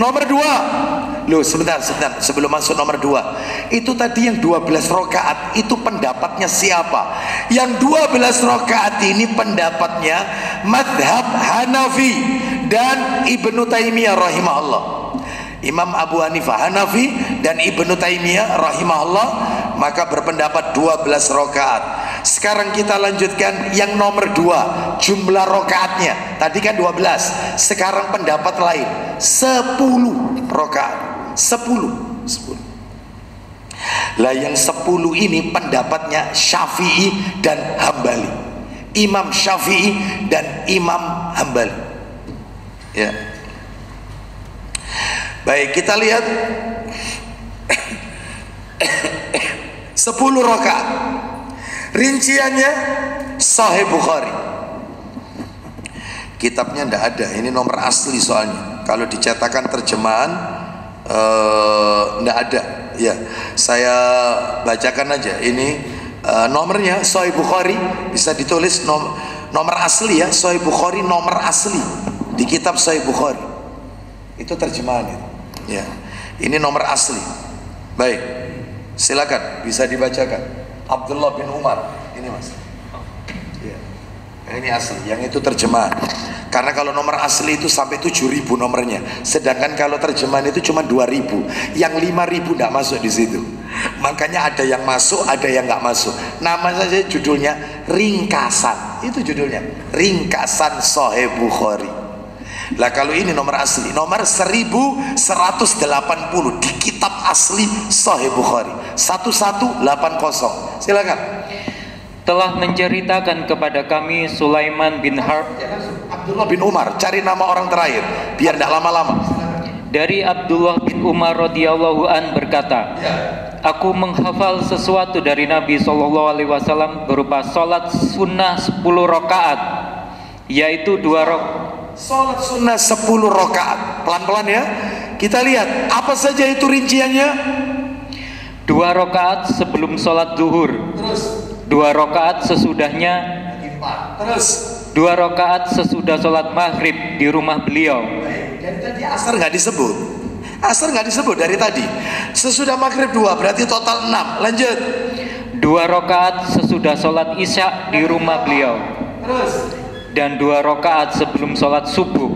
Nomor 2. Loh, sebentar sebelum masuk nomor 2. Itu tadi yang 12 rakaat itu pendapatnya siapa? Yang 12 rakaat ini pendapatnya madhab Hanafi dan Ibnu Taimiyah rahimahullah. Imam Abu Hanifah Hanafi dan Ibnu Taimiyah rahimahullah maka berpendapat 12 rakaat. Sekarang kita lanjutkan yang nomor 2, jumlah rakaatnya. Tadi kan 12, sekarang pendapat lain 10 rakaat. 10. Lah yang 10 ini pendapatnya Syafi'i dan Hambali. Imam Syafi'i dan Imam Hambali. Ya. Baik, kita lihat 10 rakaat. Rinciannya Sahih Bukhari. Kitabnya ndak ada, ini nomor asli soalnya. Kalau dicetakan terjemahan ndak ada. Ya, saya bacakan aja. Ini nomornya Sahih Bukhari, bisa ditulis nomor asli ya, Sahih Bukhari nomor asli di kitab Sahih Bukhari. Itu terjemahannya. Ya, ini nomor asli. Baik, silakan bisa dibacakan. Abdullah bin Umar, ini mas. Ya. Ini asli, yang itu terjemahan. Karena kalau nomor asli itu sampai 7.000 nomornya, sedangkan kalau terjemahan itu cuma 2.000. Yang 5.000 tidak masuk di situ. Makanya ada yang masuk, ada yang nggak masuk. Nama saja judulnya ringkasan. Itu judulnya ringkasan Sahih Bukhari. Lah kalau ini nomor asli, nomor 1180 di kitab asli Sahih Bukhari 1180. Silakan. Telah menceritakan kepada kami Sulaiman bin Harb, Abdullah bin Umar, cari nama orang terakhir biar tidak lama-lama. Dari Abdullah bin Umar radhiyallahu an berkata, aku menghafal sesuatu dari Nabi SAW berupa sholat sunnah 10 rakaat, yaitu 2 rakaat. Sholat sunnah 10 rakaat. Pelan-pelan ya. Kita lihat apa saja itu rinciannya. 2 rakaat sebelum sholat zuhur. Terus 2 rakaat sesudahnya. Terus 2 rakaat sesudah sholat maghrib di rumah beliau. Dari tadi asar nggak disebut. Asar nggak disebut dari tadi. Sesudah maghrib 2 berarti total 6. Lanjut. 2 rakaat sesudah sholat isya di rumah beliau. Terus dan 2 rakaat sebelum sholat subuh.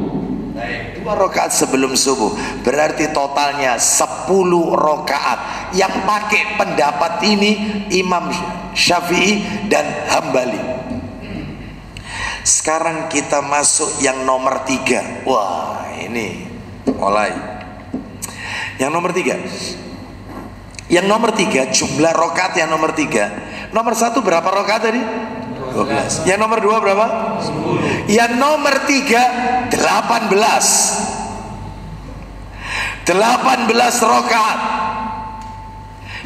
2 rakaat sebelum subuh berarti totalnya 10 rakaat. Yang pakai pendapat ini Imam Syafi'i dan Hambali. Sekarang kita masuk yang nomor 3. Wah, ini mulai. Yang nomor 3. Yang nomor 3 jumlah rakaat yang nomor 3. Nomor 1 berapa rakaat tadi? 12. Yang nomor 2 berapa? 10. Yang nomor 3 18. 18 rakaat.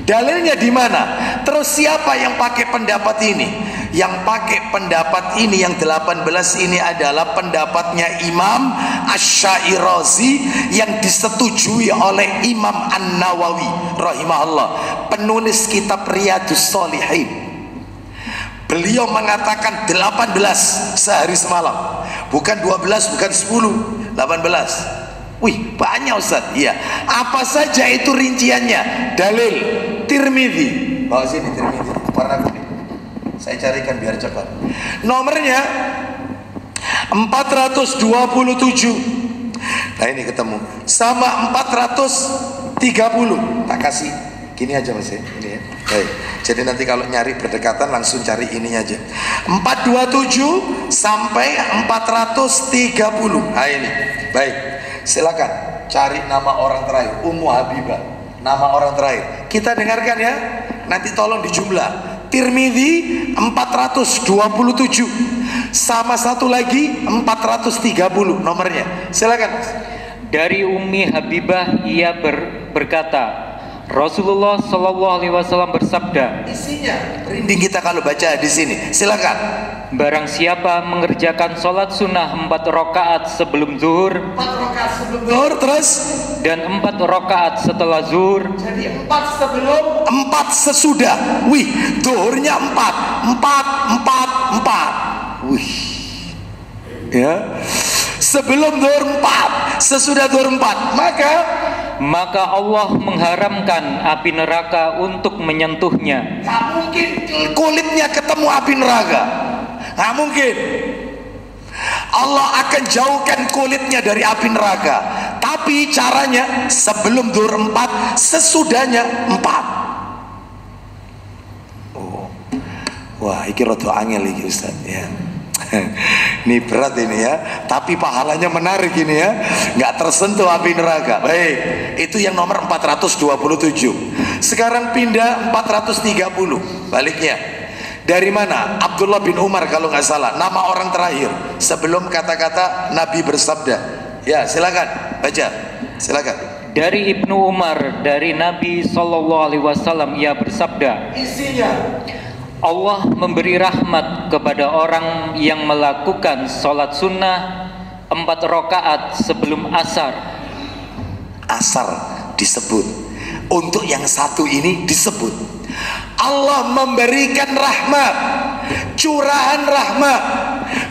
Dalilnya di mana? Terus siapa yang pakai pendapat ini? Yang pakai pendapat ini yang 18 ini adalah pendapatnya Imam Asy-Syairazi yang disetujui oleh Imam An-Nawawi rahimahullah, penulis kitab Riyadhus Shalihin. Beliau mengatakan 18 sehari semalam, bukan 12, bukan 10, 18. Wih, banyak Ustaz. Iya. Apa saja itu rinciannya? Dalil Tirmidzi. Bawa sini Tirmidzi, warna kuning. Saya carikan biar cepat. Nomornya 427. Nah ini ketemu. Sama 430. Tak kasih. Gini aja Mas ya. Ini ya. Baik. Jadi nanti kalau nyari berdekatan langsung cari ininya aja. 427 sampai 430. Nah ini. Baik. Silakan cari nama orang terakhir. Ummu Habibah. Nama orang terakhir. Kita dengarkan ya. Nanti tolong dijumlah. Tirmidzi 427 sama satu lagi 430 nomornya. Silakan. Dari Ummi Habibah ia berkata, Rasulullah Shallallahu Alaihi Wasallam bersabda. Isinya rinding kita kalau baca di sini. Silakan. Barang siapa mengerjakan sholat sunnah 4 rakaat sebelum zuhur, 4 rakaat sebelum zuhur, terus dan 4 rakaat setelah zuhur. Jadi 4 sebelum, 4 sesudah. Wih, zuhurnya 4, 4. Wih, ya. Sebelum zuhur 4, sesudah zuhur 4. Maka Allah mengharamkan api neraka untuk menyentuhnya. Gak mungkin kulitnya ketemu api neraka. Gak mungkin. Allah akan jauhkan kulitnya dari api neraka. Tapi caranya sebelum zuhur 4, sesudahnya 4. Oh. Wah, ini rada angel iki Ustaz ya. Ini berat ini ya, tapi pahalanya menarik ini ya, nggak tersentuh api neraka. Baik, itu yang nomor 427. Sekarang pindah 430, baliknya. Dari mana? Abdullah bin Umar kalau nggak salah, nama orang terakhir sebelum kata-kata Nabi bersabda. Ya, silakan baca, silakan. Dari Ibnu Umar, dari Nabi Shallallahu Alaihi Wasallam ia bersabda. Isinya. Allah memberi rahmat kepada orang yang melakukan sholat sunnah 4 rakaat sebelum asar. Asar disebut. Untuk yang satu ini disebut Allah memberikan rahmat, curahan rahmat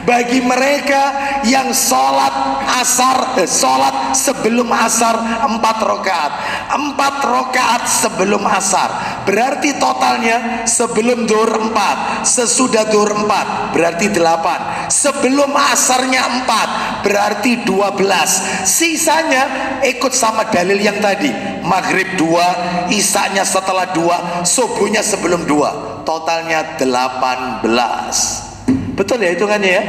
bagi mereka yang sholat asar, sholat sebelum asar 4 rakaat. 4 rakaat sebelum asar berarti totalnya sebelum zuhur 4, sesudah zuhur 4 berarti 8, sebelum asarnya 4 berarti 12, sisanya ikut sama dalil yang tadi, maghrib 2, isanya setelah 2, subuhnya sebelum 2, totalnya 18. Betul ya hitungannya ya?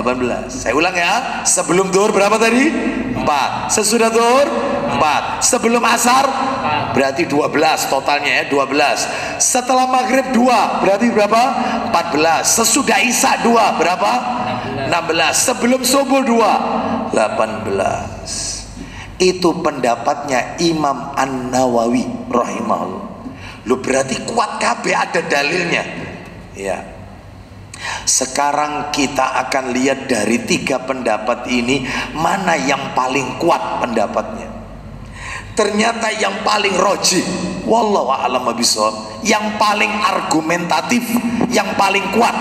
18. Saya ulang ya. Sebelum zuhur berapa tadi? 4. Sesudah zuhur 4. Sebelum asar berarti 12 totalnya ya, 12. Setelah maghrib 2 berarti berapa? 14. Sesudah isya 2 berapa? 16. Sebelum subuh 2 18. Itu pendapatnya Imam An-Nawawi rahimahullah. Lu berarti kuat kabeh, ada dalilnya. Ya. Sekarang kita akan lihat dari 3 pendapat ini mana yang paling kuat pendapatnya. Ternyata yang paling rojih, wallahu a'lam bishawab, yang paling argumentatif, yang paling kuat,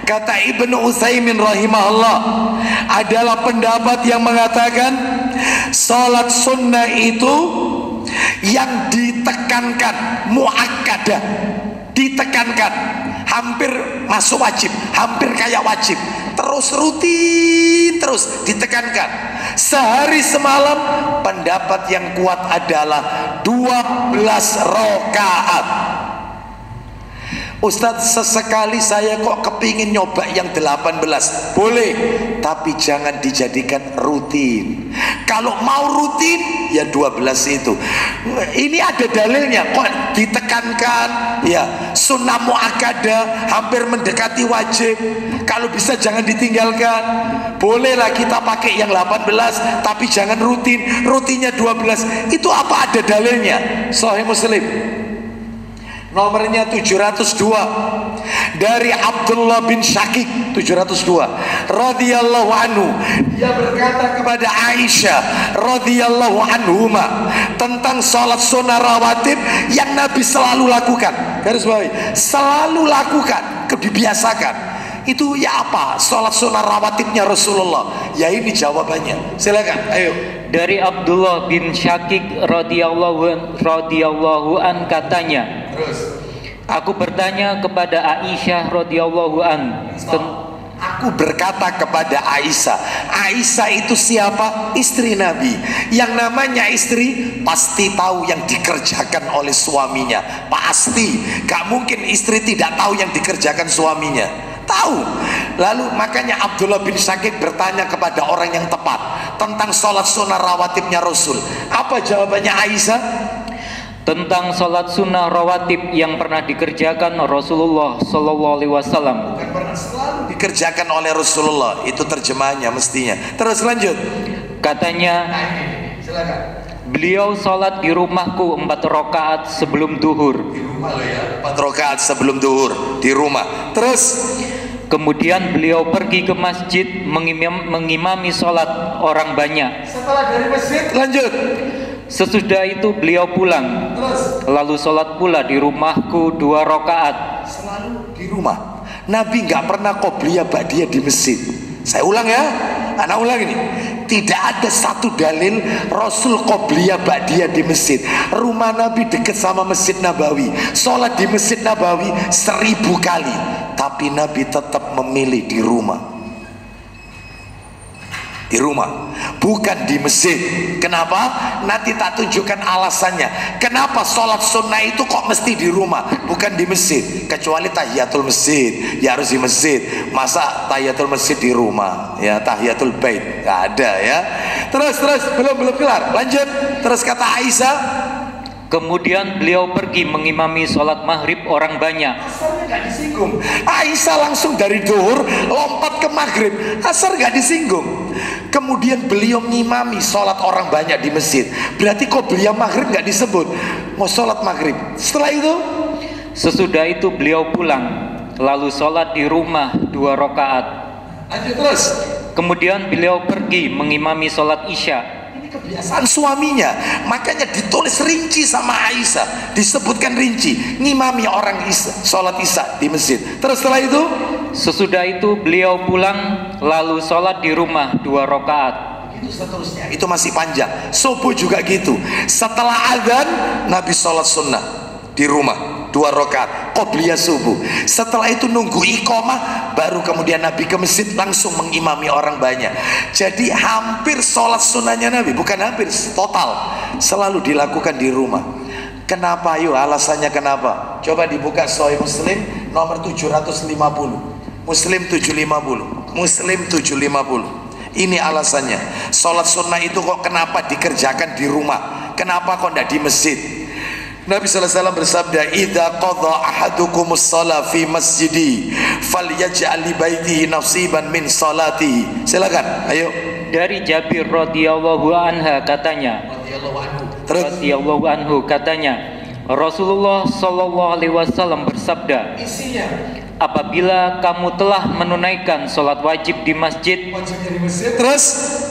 kata Ibnu Utsaimin rahimahullah, adalah pendapat yang mengatakan salat sunnah itu yang ditekankan, muakkadah, ditekankan, hampir masuk wajib, hampir kayak wajib, terus rutin, terus ditekankan sehari semalam. Pendapat yang kuat adalah 12 rakaat. Ustadz, sesekali saya kok kepingin nyoba yang 18. Boleh, tapi jangan dijadikan rutin. Kalau mau rutin, ya 12 itu. Ini ada dalilnya, kok ditekankan. Ya, sunnah muakkadah, hampir mendekati wajib. Kalau bisa jangan ditinggalkan. Bolehlah kita pakai yang 18, tapi jangan rutin. Rutinnya 12. Itu apa ada dalilnya? Sahih Muslim. Nomornya 702 dari Abdullah bin Syakik, 702 radhiyallahu anhu. Dia berkata kepada Aisyah radhiyallahu anhuma tentang salat sunnah rawatib yang Nabi selalu lakukan. Garis bawahi, selalu lakukan, dibiasakan. Itu ya apa? Salat sunnah rawatibnya Rasulullah. Ya ini jawabannya. Silakan, ayo. Dari Abdullah bin Syakik radhiyallahu an katanya, aku bertanya kepada Aisyah radhiyallahu an. Aku berkata kepada Aisyah. Aisyah itu siapa? Istri Nabi. Yang namanya istri pasti tahu yang dikerjakan oleh suaminya. Pasti. Gak mungkin istri tidak tahu yang dikerjakan suaminya. Tahu. Lalu makanya Abdullah bin Syakik bertanya kepada orang yang tepat tentang sholat sunnah rawatibnya Rasul. Apa jawabannya Aisyah? Tentang sholat sunnah rawatib yang pernah dikerjakan Rasulullah Sallallahu Alaihi Wasallam. Bukan pernah, selalu dikerjakan oleh Rasulullah. Itu terjemahannya mestinya. Terus lanjut. Katanya, silakan. Beliau sholat di rumahku 4 rakaat sebelum duhur. Di rumah lo ya, 4 rakaat sebelum duhur di rumah. Terus kemudian beliau pergi ke masjid mengimami sholat orang banyak. Setelah dari masjid lanjut. Sesudah itu beliau pulang. Terus lalu sholat pula di rumahku 2 rakaat. Selalu di rumah. Nabi nggak pernah qobliyah ba'diyah di masjid. Saya ulang ya, anak ulang ini. Tidak ada satu dalil Rasul qobliyah ba'diyah di masjid. Rumah Nabi dekat sama Masjid Nabawi. Sholat di Masjid Nabawi 1000 kali. Tapi Nabi tetap memilih di rumah. Di rumah, bukan di masjid. Kenapa? Nanti tak tunjukkan alasannya. Kenapa sholat sunnah itu kok mesti di rumah, bukan di masjid? Kecuali tahiyatul masjid, ya harus di masjid. Masa tahiyatul masjid di rumah? Ya tahiyatul bait, nggak ada ya. Terus belum kelar. Lanjut. Terus kata Aisyah. Kemudian beliau pergi mengimami sholat maghrib orang banyak. Asarnya gak disinggung. Aisyah langsung dari duhur lompat ke maghrib. Asar gak disinggung. Kemudian beliau ngimami sholat orang banyak di masjid. Berarti kok beliau maghrib gak disebut. Mau sholat maghrib. Setelah itu, sesudah itu beliau pulang, lalu sholat di rumah 2 rakaat. Lanjut terus. Kemudian beliau pergi mengimami sholat isya. Kebiasaan suaminya, makanya ditulis rinci sama Aisyah, disebutkan rinci ngimami orang sholat isya di masjid. Terus setelah itu, sesudah itu beliau pulang lalu sholat di rumah 2 rakaat. Itu seterusnya, itu masih panjang. Subuh juga gitu. Setelah adzan Nabi sholat sunnah di rumah 2 rakaat qobliyah subuh. Setelah itu nunggu iqamah, baru kemudian Nabi ke masjid langsung mengimami orang banyak. Jadi hampir sholat sunnahnya Nabi, bukan hampir, total selalu dilakukan di rumah. Kenapa? Yuk alasannya kenapa? Coba dibuka Sahih Muslim nomor 750. Muslim 750. Muslim 750. Ini alasannya. Sholat sunnah itu kok kenapa dikerjakan di rumah? Kenapa kok tidak di masjid? Nabi SAW bersabda, "Idza qadha ahadukumus shalah fi masjidi falyaj'al li baitihi nasiban min salatihi." Silakan, ayo. Dari Jabir radhiyallahu anha katanya, radhiyallahu anhu katanya, Rasulullah sallallahu alaihi wasallam bersabda, isinya, apabila kamu telah menunaikan sholat wajib di masjid, terus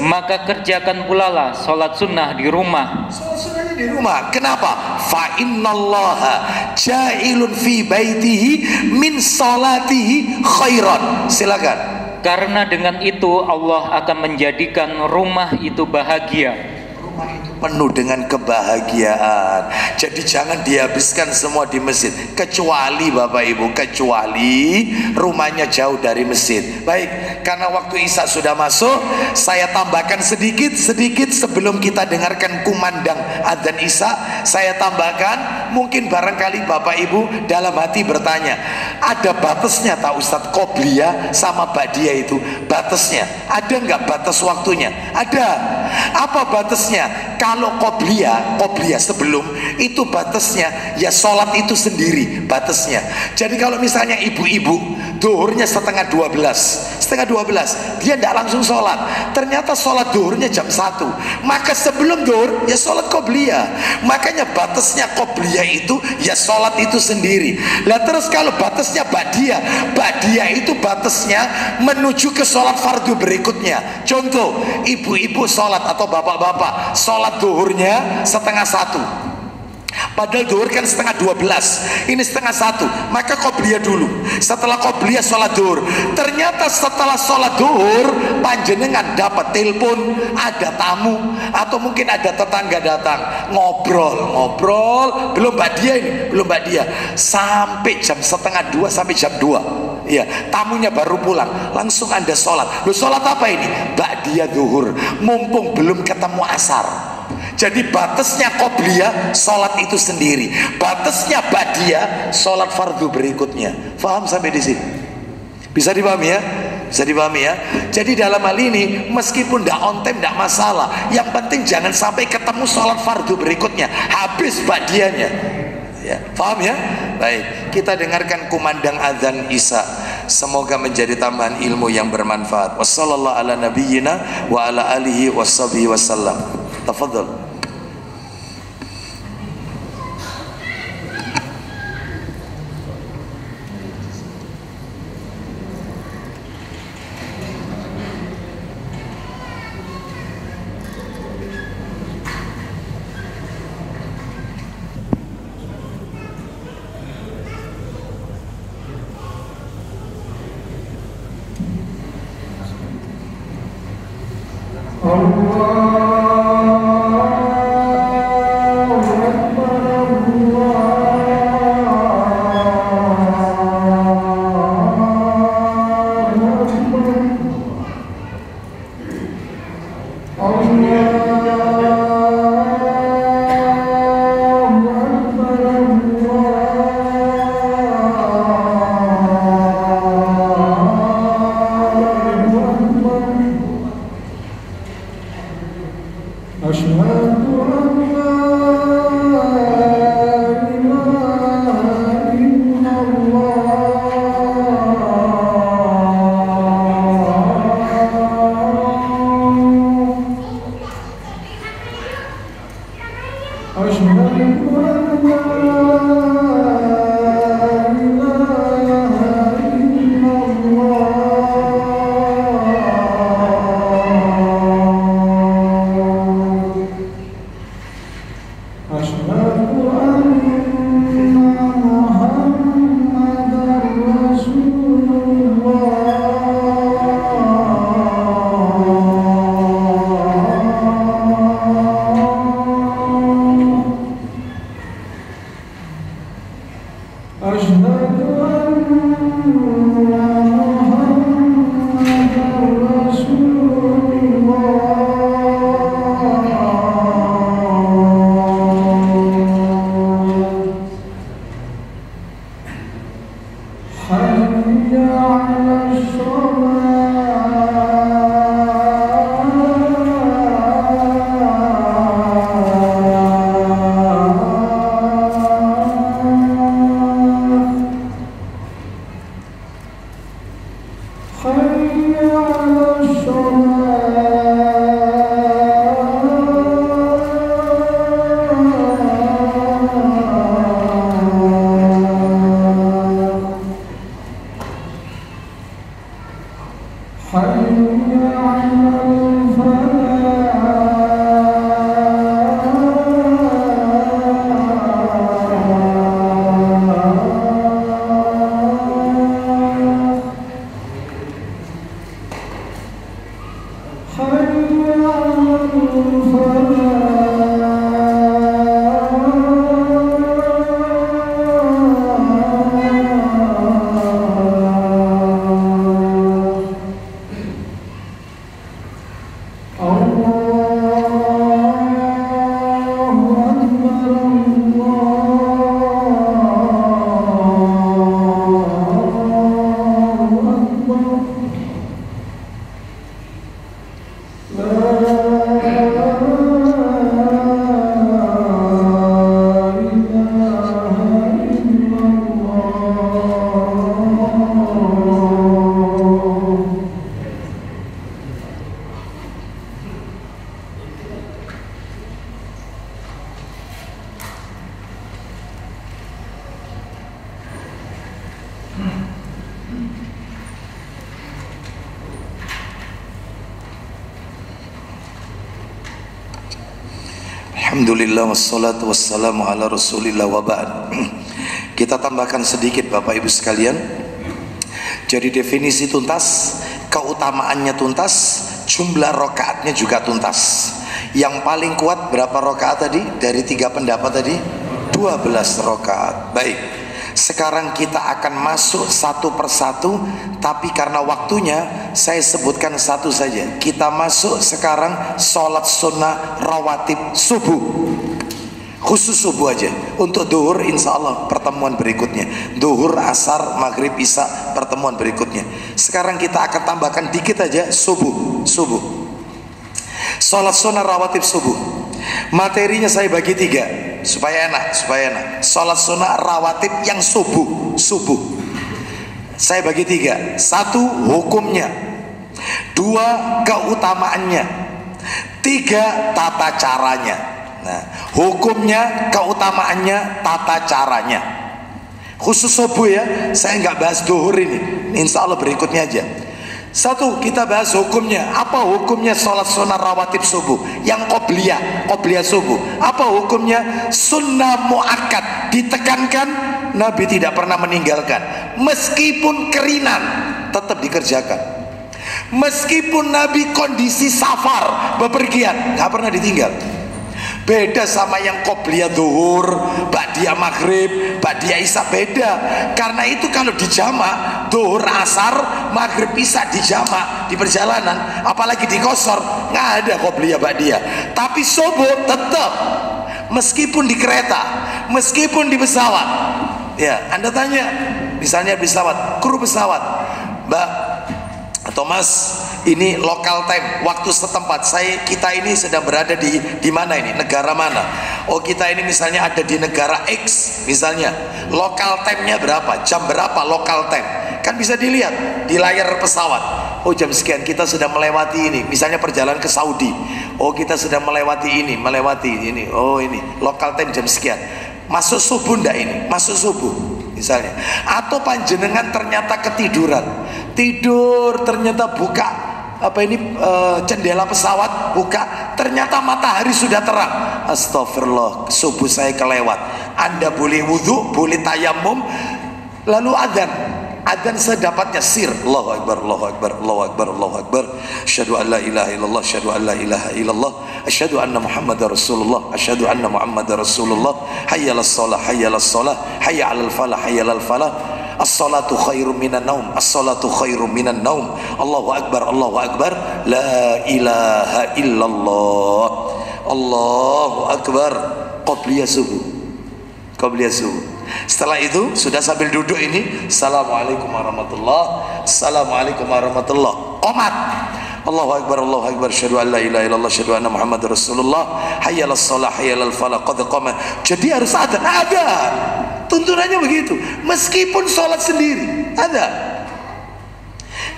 maka kerjakan pula lah sholat sunnah di rumah. Sholat sunnahnya di rumah. Kenapa? Fa innallaha ja'ilun fi baitihi min salatihi khairan. Silakan. Karena dengan itu Allah akan menjadikan rumah itu bahagia. penuh dengan kebahagiaan. Jadi jangan dihabiskan semua di masjid, kecuali Bapak Ibu, kecuali rumahnya jauh dari masjid. Baik, karena waktu Isya sudah masuk, saya tambahkan sedikit sebelum kita dengarkan kumandang adzan Isya. Saya tambahkan, mungkin barangkali Bapak Ibu dalam hati bertanya, ada batasnya tak Ustadz qobliyah sama ba'diyah itu? Batasnya ada nggak? Batas waktunya ada. Apa batasnya? Kalau qobliyah sebelum itu batasnya ya sholat itu sendiri batasnya. Jadi kalau misalnya ibu-ibu duhurnya setengah 12 dia tidak langsung sholat, ternyata sholat duhurnya jam 1, maka sebelum duhur ya sholat qobliyah. Makanya batasnya qobliyah itu ya sholat itu sendiri. Lah terus kalau batasnya ba'diyah itu batasnya menuju ke sholat fardu berikutnya. Contoh, ibu-ibu sholat atau bapak-bapak sholat duhurnya setengah 1, padahal duhur kan setengah 12, ini setengah 1, maka qobliyah dulu. Setelah qobliyah sholat duhur, ternyata setelah sholat duhur panjenengan dapat telepon, ada tamu atau mungkin ada tetangga datang, ngobrol belum ba'diyah sampai jam setengah 2 sampai jam 2 ya, tamunya baru pulang, langsung Anda sholat. Lu sholat apa ini? Ba'diyah duhur, mumpung belum ketemu asar. Jadi batasnya qobliyah sholat itu sendiri, batasnya ba'diyah sholat fardu berikutnya. Faham sampai di sini? Bisa dipahami ya? Bisa dipahami ya? Jadi dalam hal ini meskipun tidak on time tidak masalah, yang penting jangan sampai ketemu sholat fardu berikutnya, habis ba'diyahnya ya. Faham ya? Baik, kita dengarkan kumandang adzan Isya. Semoga menjadi tambahan ilmu yang bermanfaat. Wassallallahu ala nabiyyina wa ala alihi washabihi wasallam. Tafadhal. Alhamdulillah wassalatu wassalamu ala rasulillah wa ba'd. Kita tambahkan sedikit Bapak Ibu sekalian. Jadi definisi tuntas, keutamaannya tuntas, jumlah rokaatnya juga tuntas. Yang paling kuat berapa rokaat tadi? Dari 3 pendapat tadi 12 rokaat. Baik, sekarang kita akan masuk satu persatu, tapi karena waktunya saya sebutkan satu saja. Kita masuk sekarang sholat sunnah rawatib subuh, khusus subuh aja. Untuk duhur insya Allah pertemuan berikutnya, duhur, asar, maghrib, isya pertemuan berikutnya. Sekarang kita akan tambahkan dikit aja subuh. Sholat sunnah rawatib subuh, materinya saya bagi 3 supaya enak. Sholat sunnah rawatib yang subuh saya bagi 3. 1 hukumnya, 2 keutamaannya, 3 tata caranya. Nah, hukumnya, keutamaannya, tata caranya. Khusus subuh ya, saya nggak bahas duhur ini insya Allah berikutnya aja. 1 kita bahas hukumnya. Apa hukumnya sholat sunnah rawatib subuh yang qobliyah subuh? Apa hukumnya? Sunnah muakkad, ditekankan, Nabi tidak pernah meninggalkan. Meskipun kerinan tetap dikerjakan. Meskipun Nabi kondisi safar, bepergian, nggak pernah ditinggal. Beda sama yang qobliyah zuhur, ba'diyah maghrib, ba'diyah isya, beda. Karena itu kalau di jamak, zuhur, asar, maghrib, isya di jamak, di perjalanan, apalagi di qashar, nggak ada qobliyah ba'diyah. Tapi subuh tetap, meskipun di kereta, meskipun di pesawat. Ya, Anda tanya, misalnya pesawat, kru pesawat, Mbak atau Mas, ini local time, waktu setempat. Kita ini sedang berada di mana ini? Negara mana? Oh, kita ini misalnya ada di negara X misalnya. Local time-nya berapa? Jam berapa local time? Kan bisa dilihat di layar pesawat. Oh, jam sekian kita sudah melewati ini. Misalnya perjalanan ke Saudi. Oh, kita sudah melewati ini. Oh, ini local time jam sekian. Masuk subuh ndak ini? Masuk subuh misalnya. Atau panjenengan ternyata ketiduran, tidur, ternyata buka jendela pesawat, buka, ternyata matahari sudah terang. Astagfirullah, subuh saya kelewat. Anda boleh wudhu, boleh tayamum, lalu adzan sedapatnya sir, Allahu akbar, Allahu akbar, Allahu akbar, Allahu akbar, asyhadu an la ilaha illallah, asyhadu an la ilaha illallah, asyhadu anna muhammadar rasulullah, asyhadu anna muhammadar rasulullah, hayya las shalah, hayya las shalah, hayya alal falah, hayya lal falah, as-salatu khairum minan naum, as-salatu khairum minan naum, Allahu akbar, Allahu akbar, la ilaha illallah, Allahu akbar. Qobliyah subuh. Setelah itu sudah sambil duduk ini, assalamualaikum warahmatullah, assalamualaikum warahmatullah, qomat, Allahu akbar, Allahu akbar, asyhadu an la ilaha illallah, asyhadu anna muhammadar rasulullah, hayya las shalah, hayya lal falah, qad qamat. Jadi harus ada tuntunannya begitu, meskipun sholat sendiri ada.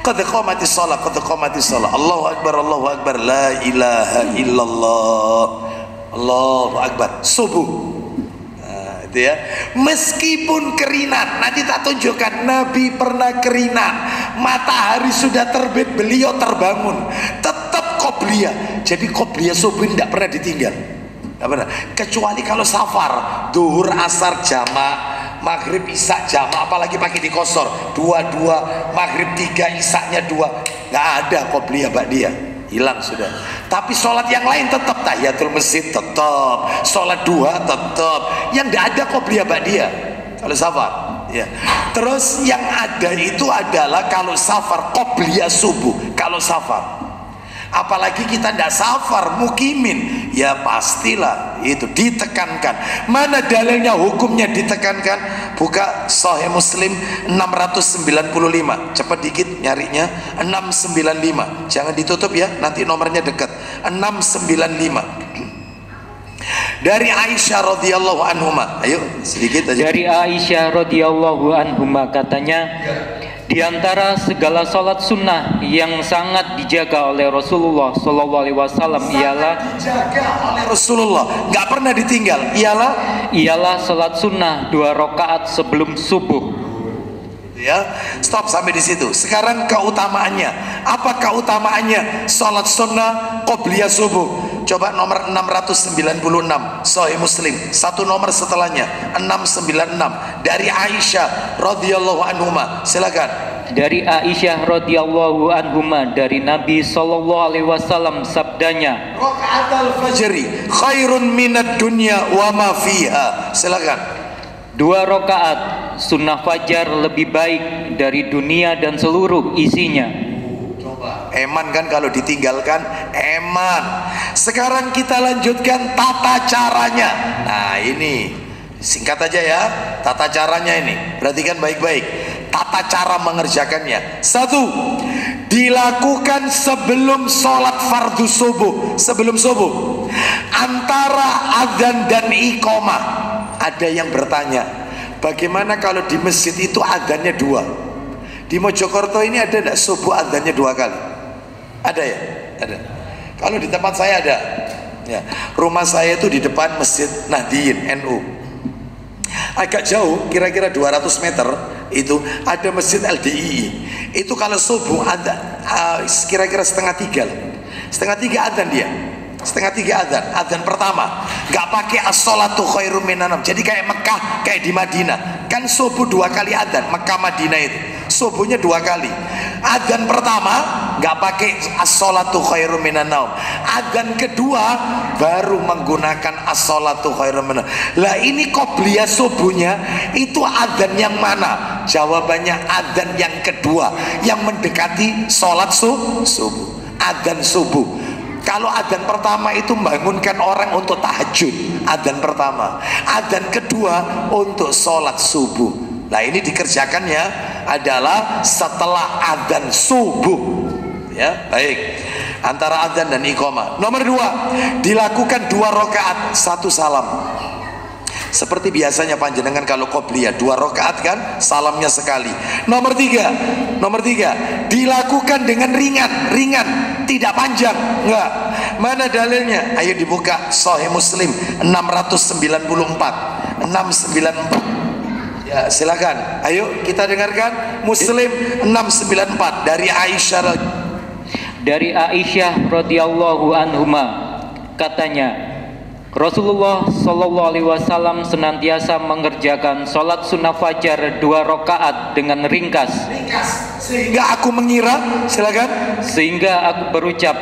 Qad qamatis shalah, qad qamatis shalah, Allahu akbar, Allahu akbar, la ilaha illallah, Allahu akbar. Subuh. Ya. Meskipun kerinan, nanti tak tunjukkan Nabi pernah kerinan, matahari sudah terbit, beliau terbangun, tetap qobliyah. Jadi qobliyah subuh tidak pernah ditinggal, tidak pernah. Kecuali kalau safar, duhur, asar jamak, maghrib, isya jamak, apalagi pakai di qashar, 2, maghrib 3, isyanya 2, nggak ada qobliyah ba'diyah, hilang sudah. Tapi sholat yang lain tetap, tahiyatul masjid tetap, sholat duha tetap, yang tidak ada qobliyah ba'diyah kalau safar ya. Terus yang ada itu adalah kalau safar qobliyah subuh, kalau safar. Apalagi kita tidak safar, mukimin, Ya pastilah itu ditekankan. Mana dalilnya hukumnya ditekankan? Buka Sahih Muslim 695. Cepat dikit nyarinya. 695. Jangan ditutup ya, nanti nomornya dekat. 695. Dari Aisyah radhiyallahu anhuma. Ayo sedikit aja. Dari Aisyah radhiyallahu anhuma katanya, di antara segala salat sunnah yang sangat dijaga oleh Rasulullah sallallahu alaihi wasallam ialah dijaga oleh Rasulullah, nggak pernah ditinggal, ialah salat sunnah 2 rakaat sebelum subuh. Ya, stop sampai di situ. Sekarang keutamaannya. Apa keutamaannya salat sunnah qobliyah subuh? Coba nomor 696 Sahih Muslim, satu nomor setelahnya 696 dari Aisyah radhiyallahu anhuma. Silakan. Dari Aisyah radhiyallahu anhuma dari Nabi sallallahu alaihi wasallam sabdanya, Raka'atul fajri khairun minad dunya wa ma fiha. Silakan. 2 rakaat sunnah fajar lebih baik dari dunia dan seluruh isinya. Eman kan kalau ditinggalkan, eman. Sekarang kita lanjutkan tata caranya. Nah ini singkat aja ya, tata caranya ini. Perhatikan baik-baik tata cara mengerjakannya. 1. Dilakukan sebelum sholat fardu subuh. Sebelum subuh, antara adzan dan iqamah. Ada yang bertanya, bagaimana kalau di masjid itu adzannya 2? Di Mojokerto ini ada tidak subuh adzannya 2 kali? Ada ya? Ada. Kalau di tempat saya ada. Ya. Rumah saya itu di depan Masjid Nahdien NU. Agak jauh, kira-kira 200 meter itu ada Masjid LDII. Itu kalau subuh ada kira-kira setengah 3. Setengah 3 adzan dia. Setengah 3 adzan. Adzan pertama nggak pakai as-sholatu khairum minan naum. Jadi kayak Mekah, kayak di Madinah. Kan subuh 2 kali adzan. Mekah Madinah itu subuhnya 2 kali. Adzan pertama nggak pakai as-sholatu khairum minan naum. Adzan kedua baru menggunakan as-sholatu khairum minan naum. Lah ini qobliyah subuhnya itu adzan yang mana? Jawabannya adzan yang kedua yang mendekati sholat subuh. Adzan subuh. Kalau adzan pertama itu membangunkan orang untuk tahajud, adzan pertama. Adzan kedua untuk sholat subuh. Nah ini dikerjakannya adalah setelah adzan subuh. Ya baik. Antara adzan dan iqamah. Nomor 2, dilakukan 2 rakaat 1 salam. Seperti biasanya panjenengan kalau qobliyah 2 rakaat kan, salamnya sekali. Nomor 3, dilakukan dengan ringan, tidak panjang, enggak. Mana dalilnya? Ayo dibuka Sahih Muslim 694. Ya, silakan. Ayo kita dengarkan Muslim 694 dari Aisyah. Dari Aisyah radhiyallahu anhuma katanya, Rasulullah sallallahu alaihi wasallam senantiasa mengerjakan sholat sunnah fajar 2 rakaat dengan ringkas. Sehingga aku mengira, silakan. Sehingga aku berucap,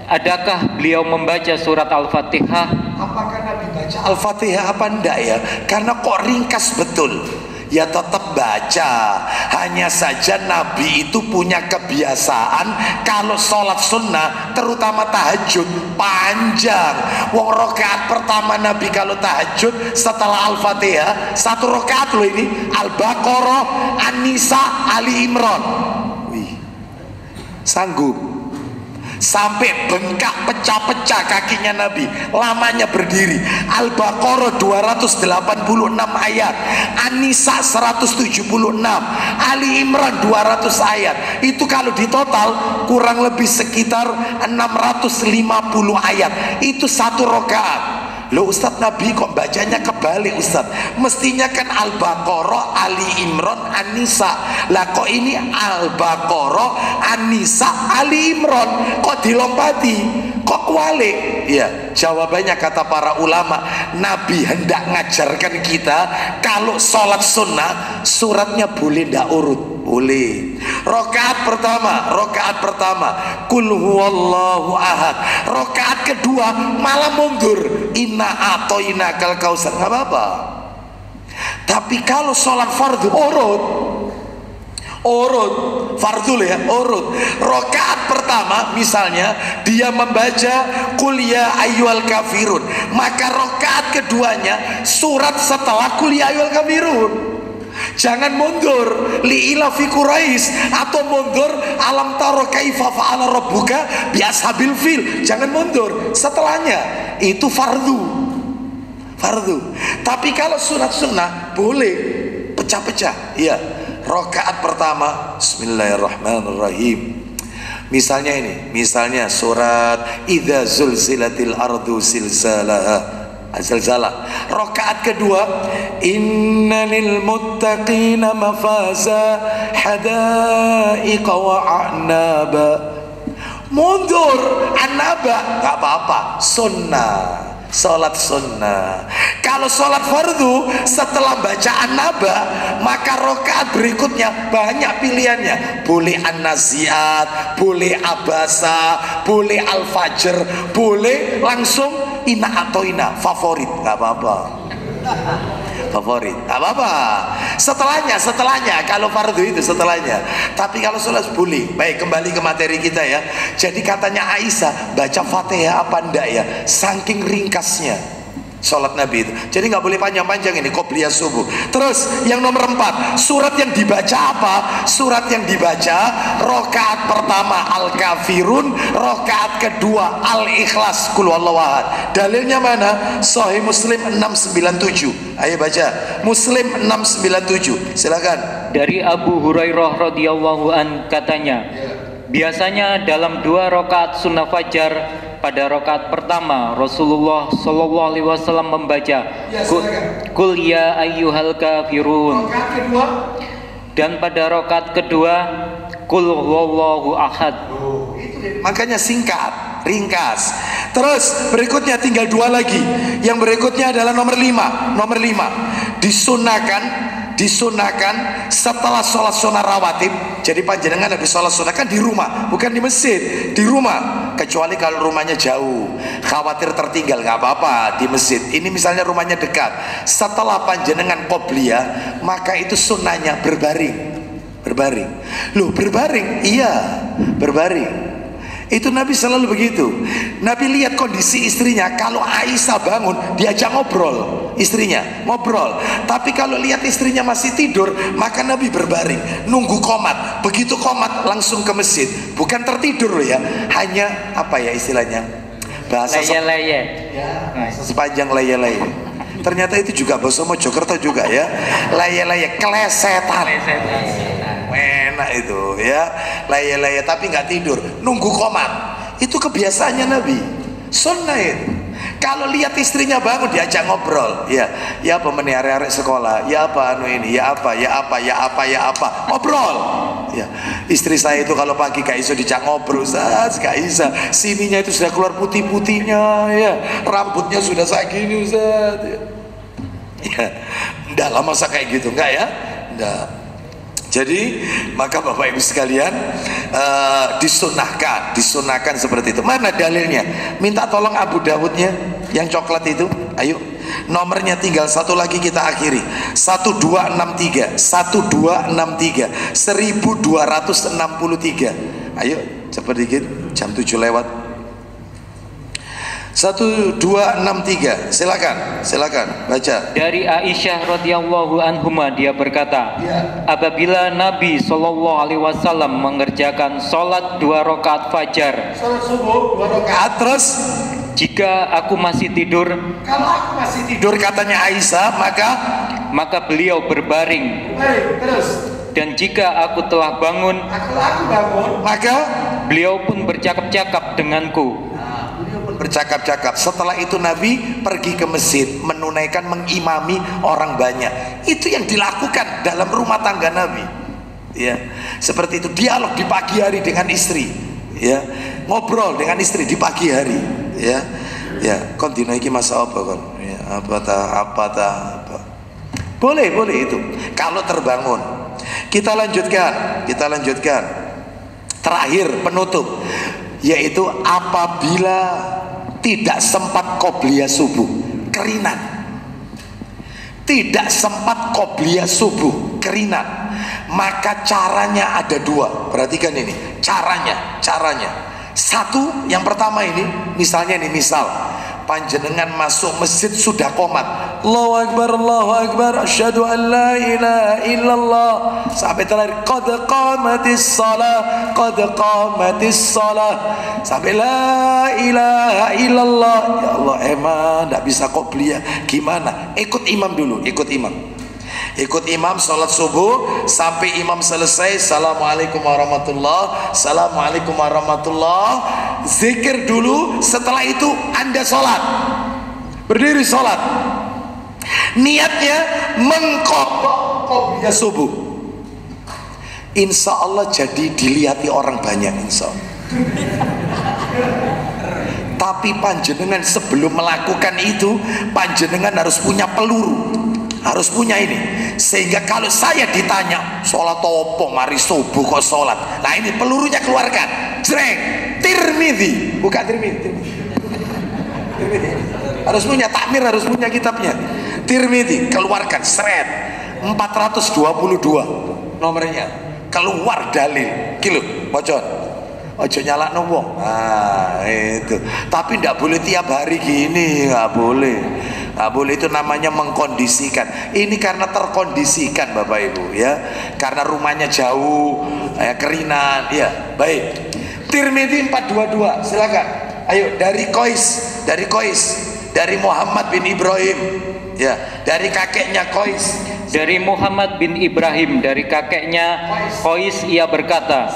adakah beliau membaca surat Al-Fatihah? Apakah Nabi baca Al-Fatihah apa enggak ya? Karena kok ringkas betul. Ya tetap baca. Hanya saja Nabi itu punya kebiasaan kalau sholat sunnah, terutama tahajud, panjang. Wong rakaat pertama Nabi kalau tahajud setelah Al-Fatihah 1 rakaat loh ini, Al-Baqarah, An-Nisa, Ali Imran. Wih, sanggup. Sampai bengkak pecah-pecah kakinya Nabi, lamanya berdiri. Al-Baqarah 286 ayat, An-Nisa 176, Ali Imran 200 ayat. Itu kalau ditotal kurang lebih sekitar 650 ayat. Itu 1 rakaat. Loh Ustadz, Nabi kok bacanya kebalik Ustadz? Mestinya kan Al-Baqarah, Ali Imran, An-Nisa. Lah kok ini Al-Baqarah, An-Nisa, Ali Imran? Kok dilompati? Kok kualik? Ya, jawabannya kata para ulama, Nabi hendak ngajarkan kita kalau sholat sunnah suratnya boleh ndak urut. Boleh. Rakaat pertama Qul huwallahu ahad. Rakaat kedua malah mundur, Inna atoinakal kausar. Nggak apa-apa. Tapi kalau sholat fardu urut, urut, fardhu ya, urut. Rakaat pertama misalnya dia membaca qul ya ayyuhal kafirun, maka rakaat keduanya surat setelah qul ya ayyuhal kafirun. Jangan mundur li ila fi Quraisy atau mundur alam taro kaifa fa'ala rabbuka bi ashabil fil. Jangan mundur, setelahnya itu fardhu. Tapi kalau surat sunnah boleh pecah-pecah. Ya, rakaat pertama bismillahirrahmanirrahim. Misalnya surat idza zulzilatil ardu zilzalaha. Rakaat kedua innalil muttaqina mafaza hadaiqa wa a'naba. Mundur anaba enggak apa-apa, sunnah. Sholat sunnah. Kalau sholat fardu setelah bacaan naba, maka rokaat berikutnya banyak pilihannya. Boleh an-naziat, boleh abasa, boleh al-fajr, boleh langsung ina atau ina. Favorit, nggak apa-apa. Favorit, nggak apa-apa. Setelahnya kalau fardu itu setelahnya. Tapi kalau sholat boleh. Baik, kembali ke materi kita ya. Jadi katanya Aisyah, baca Fatihah apa enggak ya? Saking ringkasnya sholat Nabi itu. Jadi nggak boleh panjang-panjang ini qobliyah subuh. Terus yang nomor 4, surat yang dibaca apa? Surat yang dibaca rakaat pertama Al-Kafirun, rakaat kedua Al-Ikhlas, Qul huwallahu ahad. Dalilnya mana? Sahih Muslim 697. Ayo baca. Muslim 697. Silakan. Dari Abu Hurairah radhiyallahu an katanya, biasanya dalam 2 rakaat sunnah fajar, pada rakaat pertama Rasulullah sallallahu alaihi wasallam membaca Qul ya ayyuhal kafirun. Rakaat kedua, dan pada rakaat kedua Qul huwallahu ahad. Makanya singkat, ringkas. Terus berikutnya tinggal 2 lagi. Yang berikutnya adalah nomor 5. Nomor 5 disunahkan setelah sholat sunnah rawatib. Jadi panjenengan habis sholat sunnah kan di rumah, bukan di masjid, di rumah. Kecuali kalau rumahnya jauh, khawatir tertinggal, nggak apa-apa di masjid. Ini misalnya rumahnya dekat. Setelah panjenengan qobliyah, maka itu sunnahnya berbaring. Loh, berbaring? Iya, berbaring. Itu Nabi selalu begitu. Nabi lihat kondisi istrinya. Kalau Aisyah bangun, diajak ngobrol. Istrinya ngobrol. Tapi kalau lihat istrinya masih tidur, maka Nabi berbaring, nunggu qomat. Begitu qomat langsung ke masjid. Bukan tertidur loh ya. Hanya apa ya istilahnya? Bahasa leye-leye. Sepanjang leye-leye. Ternyata itu juga bahasa Mojokerto juga ya. Leye-leye, klesetan. Enak itu ya, laya-laya tapi nggak tidur, nunggu qomat. Itu kebiasaannya Nabi, sunnah itu. Kalau lihat istrinya bangun, diajak ngobrol. Ya apa menihari-hari sekolah, ya apa anu ini, ya apa, ngobrol. Ya, istri saya itu kalau pagi gak iso dijak ngobrol, Ustaz, gak bisa. Sininya itu sudah keluar putih-putihnya, ya, rambutnya sudah segini, Ustaz. Ya, enggak lah masa kayak gitu, enggak ya, enggak. Jadi maka Bapak Ibu sekalian disunahkan seperti itu. Mana dalilnya? Minta tolong Abu Dawudnya yang coklat itu. Ayo, nomornya tinggal 1 lagi kita akhiri. 1263 1263. Ayo cepat dikit, jam 7 lewat. 1263. Silakan baca. Dari Aisyah radhiyallahu anhuma dia berkata, apabila Nabi sallallahu alaihi wasallam mengerjakan salat 2 rakaat fajar, salat subuh 2 rakaat, terus jika aku masih tidur, kalau aku masih tidur katanya Aisyah, maka beliau berbaring. Terus, dan jika aku telah bangun, maka beliau pun bercakap-cakap denganku. Bercakap-cakap. Setelah itu Nabi pergi ke masjid, menunaikan, mengimami orang banyak. Itu yang dilakukan dalam rumah tangga Nabi. Ya, seperti itu. Dialog di pagi hari dengan istri. Ya, ngobrol dengan istri di pagi hari. Ya, kon dina iki masa apa kon? Ya, apa. Boleh itu. Kalau terbangun. Kita lanjutkan. Terakhir penutup, yaitu apabila tidak sempat qobliyah subuh, kerinan. Maka caranya ada dua. Perhatikan ini, caranya. Satu, yang pertama ini, misalnya nih, misal panjenengan masuk masjid sudah qomat, Allahu Akbar, asyhadu an la ilaha illallah, sampai terakhir qad qamatis shalah, sampai la ilaha illallah. Ya Allah, emang enggak bisa qobliyah, gimana? Ikut imam dulu, ikut imam sholat subuh sampai imam selesai, assalamualaikum warahmatullah, assalamualaikum warahmatullah, zikir dulu. Setelah itu Anda sholat, berdiri sholat, niatnya mengqadha qobliyah subuh. Insya Allah jadi dilihati orang banyak, insya Allah. Tapi panjenengan sebelum melakukan itu, panjenengan harus punya peluru, harus punya ini, sehingga kalau saya ditanya sholat opo mari subuh kok sholat, nah ini pelurunya keluarkan, jreng, Tirmidzi, bukan Tirmidzi, harus punya takmir, harus punya kitabnya, Tirmidzi, keluarkan, seret, 422 nomornya, keluar dalil, kilo, bocor. Ojo nyalak wong. Nah itu. Tapi tidak boleh tiap hari gini, nggak boleh. Nggak boleh, itu namanya mengkondisikan. Ini karena terkondisikan Bapak Ibu ya. Karena rumahnya jauh, ya, kerinan, ya. Baik. Tirmidzi 422, silakan. Ayo dari dari Muhammad bin Ibrahim, ya, dari kakeknya Qais. Dari Muhammad bin Ibrahim, dari kakeknya Qais, ia berkata,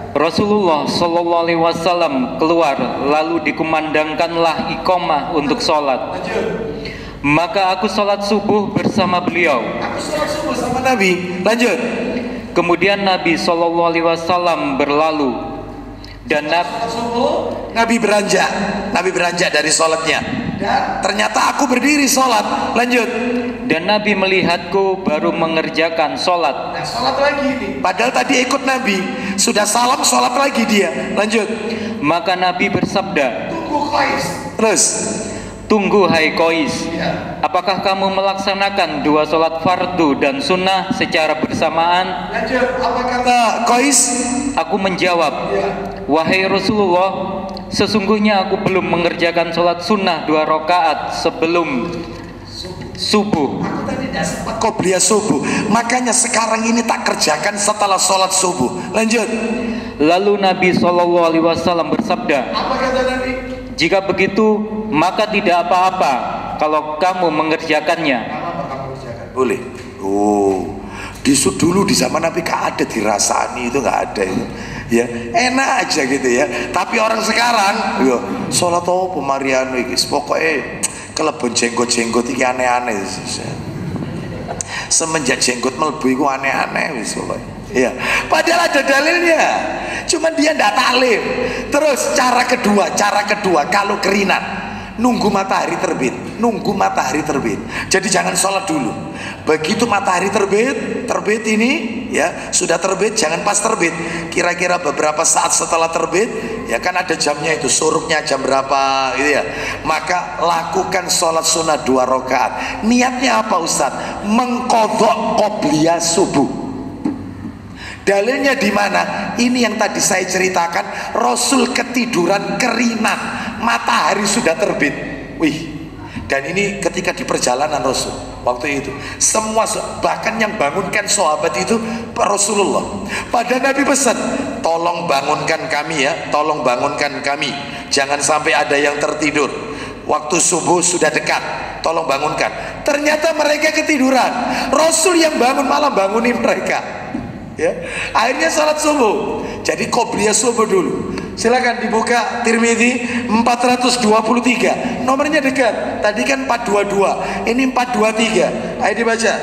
Rasulullah Shallallahu Alaihi Wasallam keluar, lalu dikumandangkanlah iqamah untuk sholat. Maka aku sholat subuh bersama beliau. Aku sholat subuh sama Nabi. Lanjut. Kemudian Nabi Shallallahu Alaihi Wasallam berlalu dan Nabi beranjak dari sholatnya. Dan ternyata aku berdiri sholat. Lanjut. Dan Nabi melihatku baru mengerjakan sholat. Nah, sholat lagi nih. Padahal tadi ikut Nabi, sudah salam sholat lagi dia. Lanjut. Maka Nabi bersabda, tunggu Qais. Terus. Tunggu hai Qais, ya. Apakah kamu melaksanakan dua sholat fardu dan sunnah secara bersamaan? Lanjut. Apa kata Qais? Aku menjawab, ya. Wahai Rasulullah, sesungguhnya aku belum mengerjakan sholat sunnah 2 rakaat sebelum subuh. Aku tadi tidak sempat qobliyah subuh, makanya sekarang ini tak kerjakan setelah sholat subuh. Lanjut. Lalu Nabi SAW bersabda, apa kata Nabi? Jika begitu, maka tidak apa-apa kalau kamu mengerjakannya. Boleh. Oh, dulu di zaman Nabi gak ada dirasani, itu gak ada itu. Ya, enak aja gitu ya. Tapi orang sekarang, yo, sholat apa Mariano iki, pokoknya kelebon jenggot-jenggot iki aneh-aneh. Semenjak jenggot mlebu iku aneh-aneh wis pokoknya. Ya, padahal ada dalilnya. Cuman dia ndak taklim. Terus cara kedua kalau kerinan, nunggu matahari terbit. Jadi jangan sholat dulu. Begitu matahari terbit ini ya, sudah terbit, jangan pas terbit. Kira-kira beberapa saat setelah terbit, ya kan ada jamnya itu, suruknya jam berapa gitu ya. Maka lakukan sholat sunnah 2 rakaat. Niatnya apa Ustadz? Mengqadha qobliyah subuh. Dalilnya di mana? Ini yang tadi saya ceritakan, Rasul ketiduran kerinan, matahari sudah terbit. Wih. Dan ini ketika di perjalanan Rasul waktu itu, semua bahkan yang bangunkan sahabat itu Rasulullah. Pada Nabi pesan, tolong bangunkan kami ya, tolong bangunkan kami. Jangan sampai ada yang tertidur. Waktu subuh sudah dekat, tolong bangunkan. Ternyata mereka ketiduran. Rasul yang bangun malah bangunin mereka. Ya, akhirnya salat subuh. Jadi qobliyah subuh dulu. Silakan dibuka Tirmidzi 423. Nomornya dekat. Tadi kan 422. Ini 423. Ayo dibaca.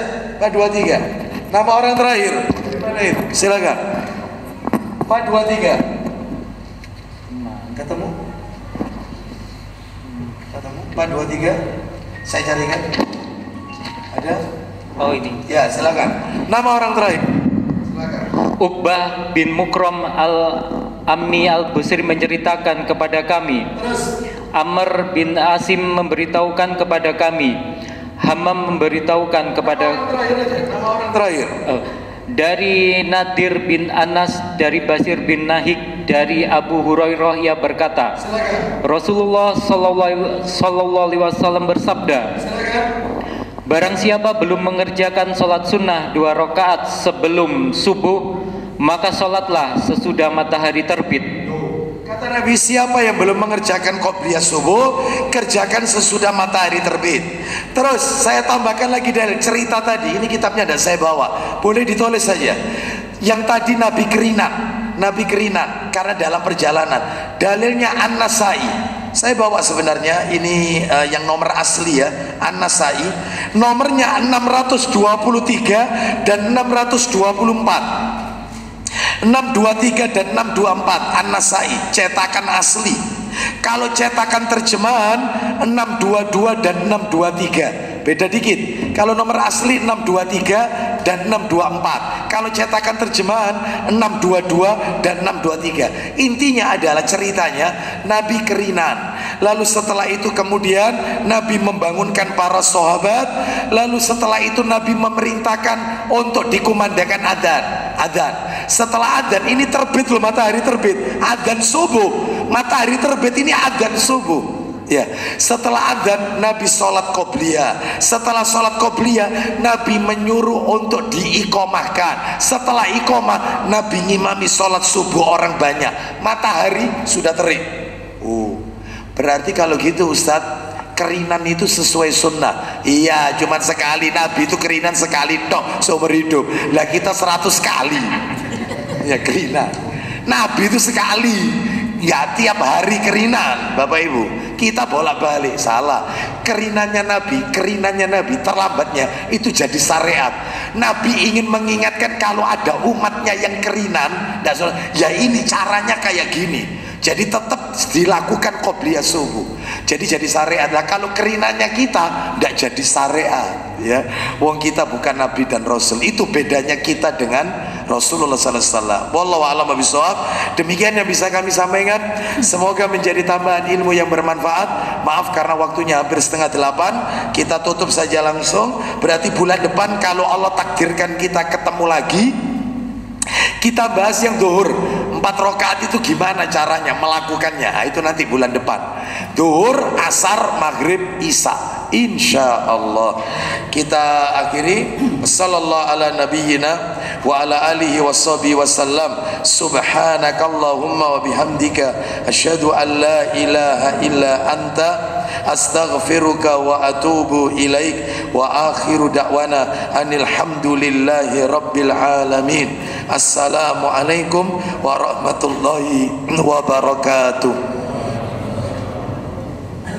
423. Nama orang terakhir. Gimana itu? Silakan. 423. Ketemu? 423. Saya carikan. Ada? Oh ini. Ya, silakan. Nama orang terakhir. Uqbah bin Mukram al-Ammi al-Busri menceritakan kepada kami. Amr bin Asim memberitahukan kepada kami. Hammam memberitahukan kepada nama orang terakhir. Dari Nadir bin Anas, dari Basir bin Nahik, dari Abu Hurairah, ia berkata, Rasulullah sallallahu alaihi wasallam bersabda, barang siapa belum mengerjakan sholat sunnah 2 rakaat sebelum subuh, maka sholatlah sesudah matahari terbit. Kata Nabi, siapa yang belum mengerjakan qobliyah subuh, kerjakan sesudah matahari terbit. Terus saya tambahkan lagi dari cerita tadi, ini kitabnya ada saya bawa, boleh ditulis saja. Yang tadi Nabi kerinan karena dalam perjalanan. Dalilnya An-Nasai. Saya bawa sebenarnya ini yang nomor asli ya, An-Nasai. Nomornya 623 dan 624. 623 dan 624 An-Nasai, cetakan asli. Kalau cetakan terjemahan 622 dan 623, beda dikit. Kalau nomor asli 623 dan 624. Kalau cetakan terjemahan 622 dan 623. Intinya adalah ceritanya Nabi kerinan. Lalu setelah itu kemudian Nabi membangunkan para sahabat. Lalu setelah itu Nabi memerintahkan untuk dikumandangkan adzan. Setelah adzan ini terbit loh, matahari terbit. Adzan subuh, matahari terbit ini adzan subuh. Ya, setelah adzan Nabi sholat qobliyah. Setelah sholat qobliyah Nabi menyuruh untuk diikomahkan. Setelah ikomah Nabi ngimami sholat subuh orang banyak. Matahari sudah terik. Berarti kalau gitu Ustadz, kerinan itu sesuai sunnah. Iya, cuman sekali. Nabi itu kerinan sekali tok seumur hidup. Lah kita 100 kali ya kerinan. Nabi itu sekali, ya tiap hari kerinan. Bapak Ibu, kita bolak-balik salah. Kerinannya Nabi terlambatnya itu jadi syariat. Nabi ingin mengingatkan kalau ada umatnya yang kerinan, ya ini caranya kayak gini. Jadi tetap dilakukan qobliyah subuh. Jadi syariat. Lah kalau kerinannya kita tidak jadi syariat, ya. Wong kita bukan Nabi dan Rasul. Itu bedanya kita dengan Rasulullah sallallahu alaihi wasallam. Wallahu a'lam bishawab. Demikian yang bisa kami sampaikan. Semoga menjadi tambahan ilmu yang bermanfaat. Maaf karena waktunya hampir 7:30. Kita tutup saja langsung. Berarti bulan depan kalau Allah takdirkan kita ketemu lagi, kita bahas yang zuhur 4 rakaat itu gimana caranya melakukannya. Nah, itu nanti bulan depan. Zuhur, asar, maghrib, isya. Insya Allah. Kita akhiri. Sallallahu ala nabiyyina wa ala alihi washabihi wasallam. Subhanakallahumma wa bihamdika asyhadu an la ilaha illa anta astaghfiruka wa atubu ilaik. Wa akhiru da'wana anil hamdulillahi rabbil alamin. Assalamualaikum warahmatullahi wabarakatuh.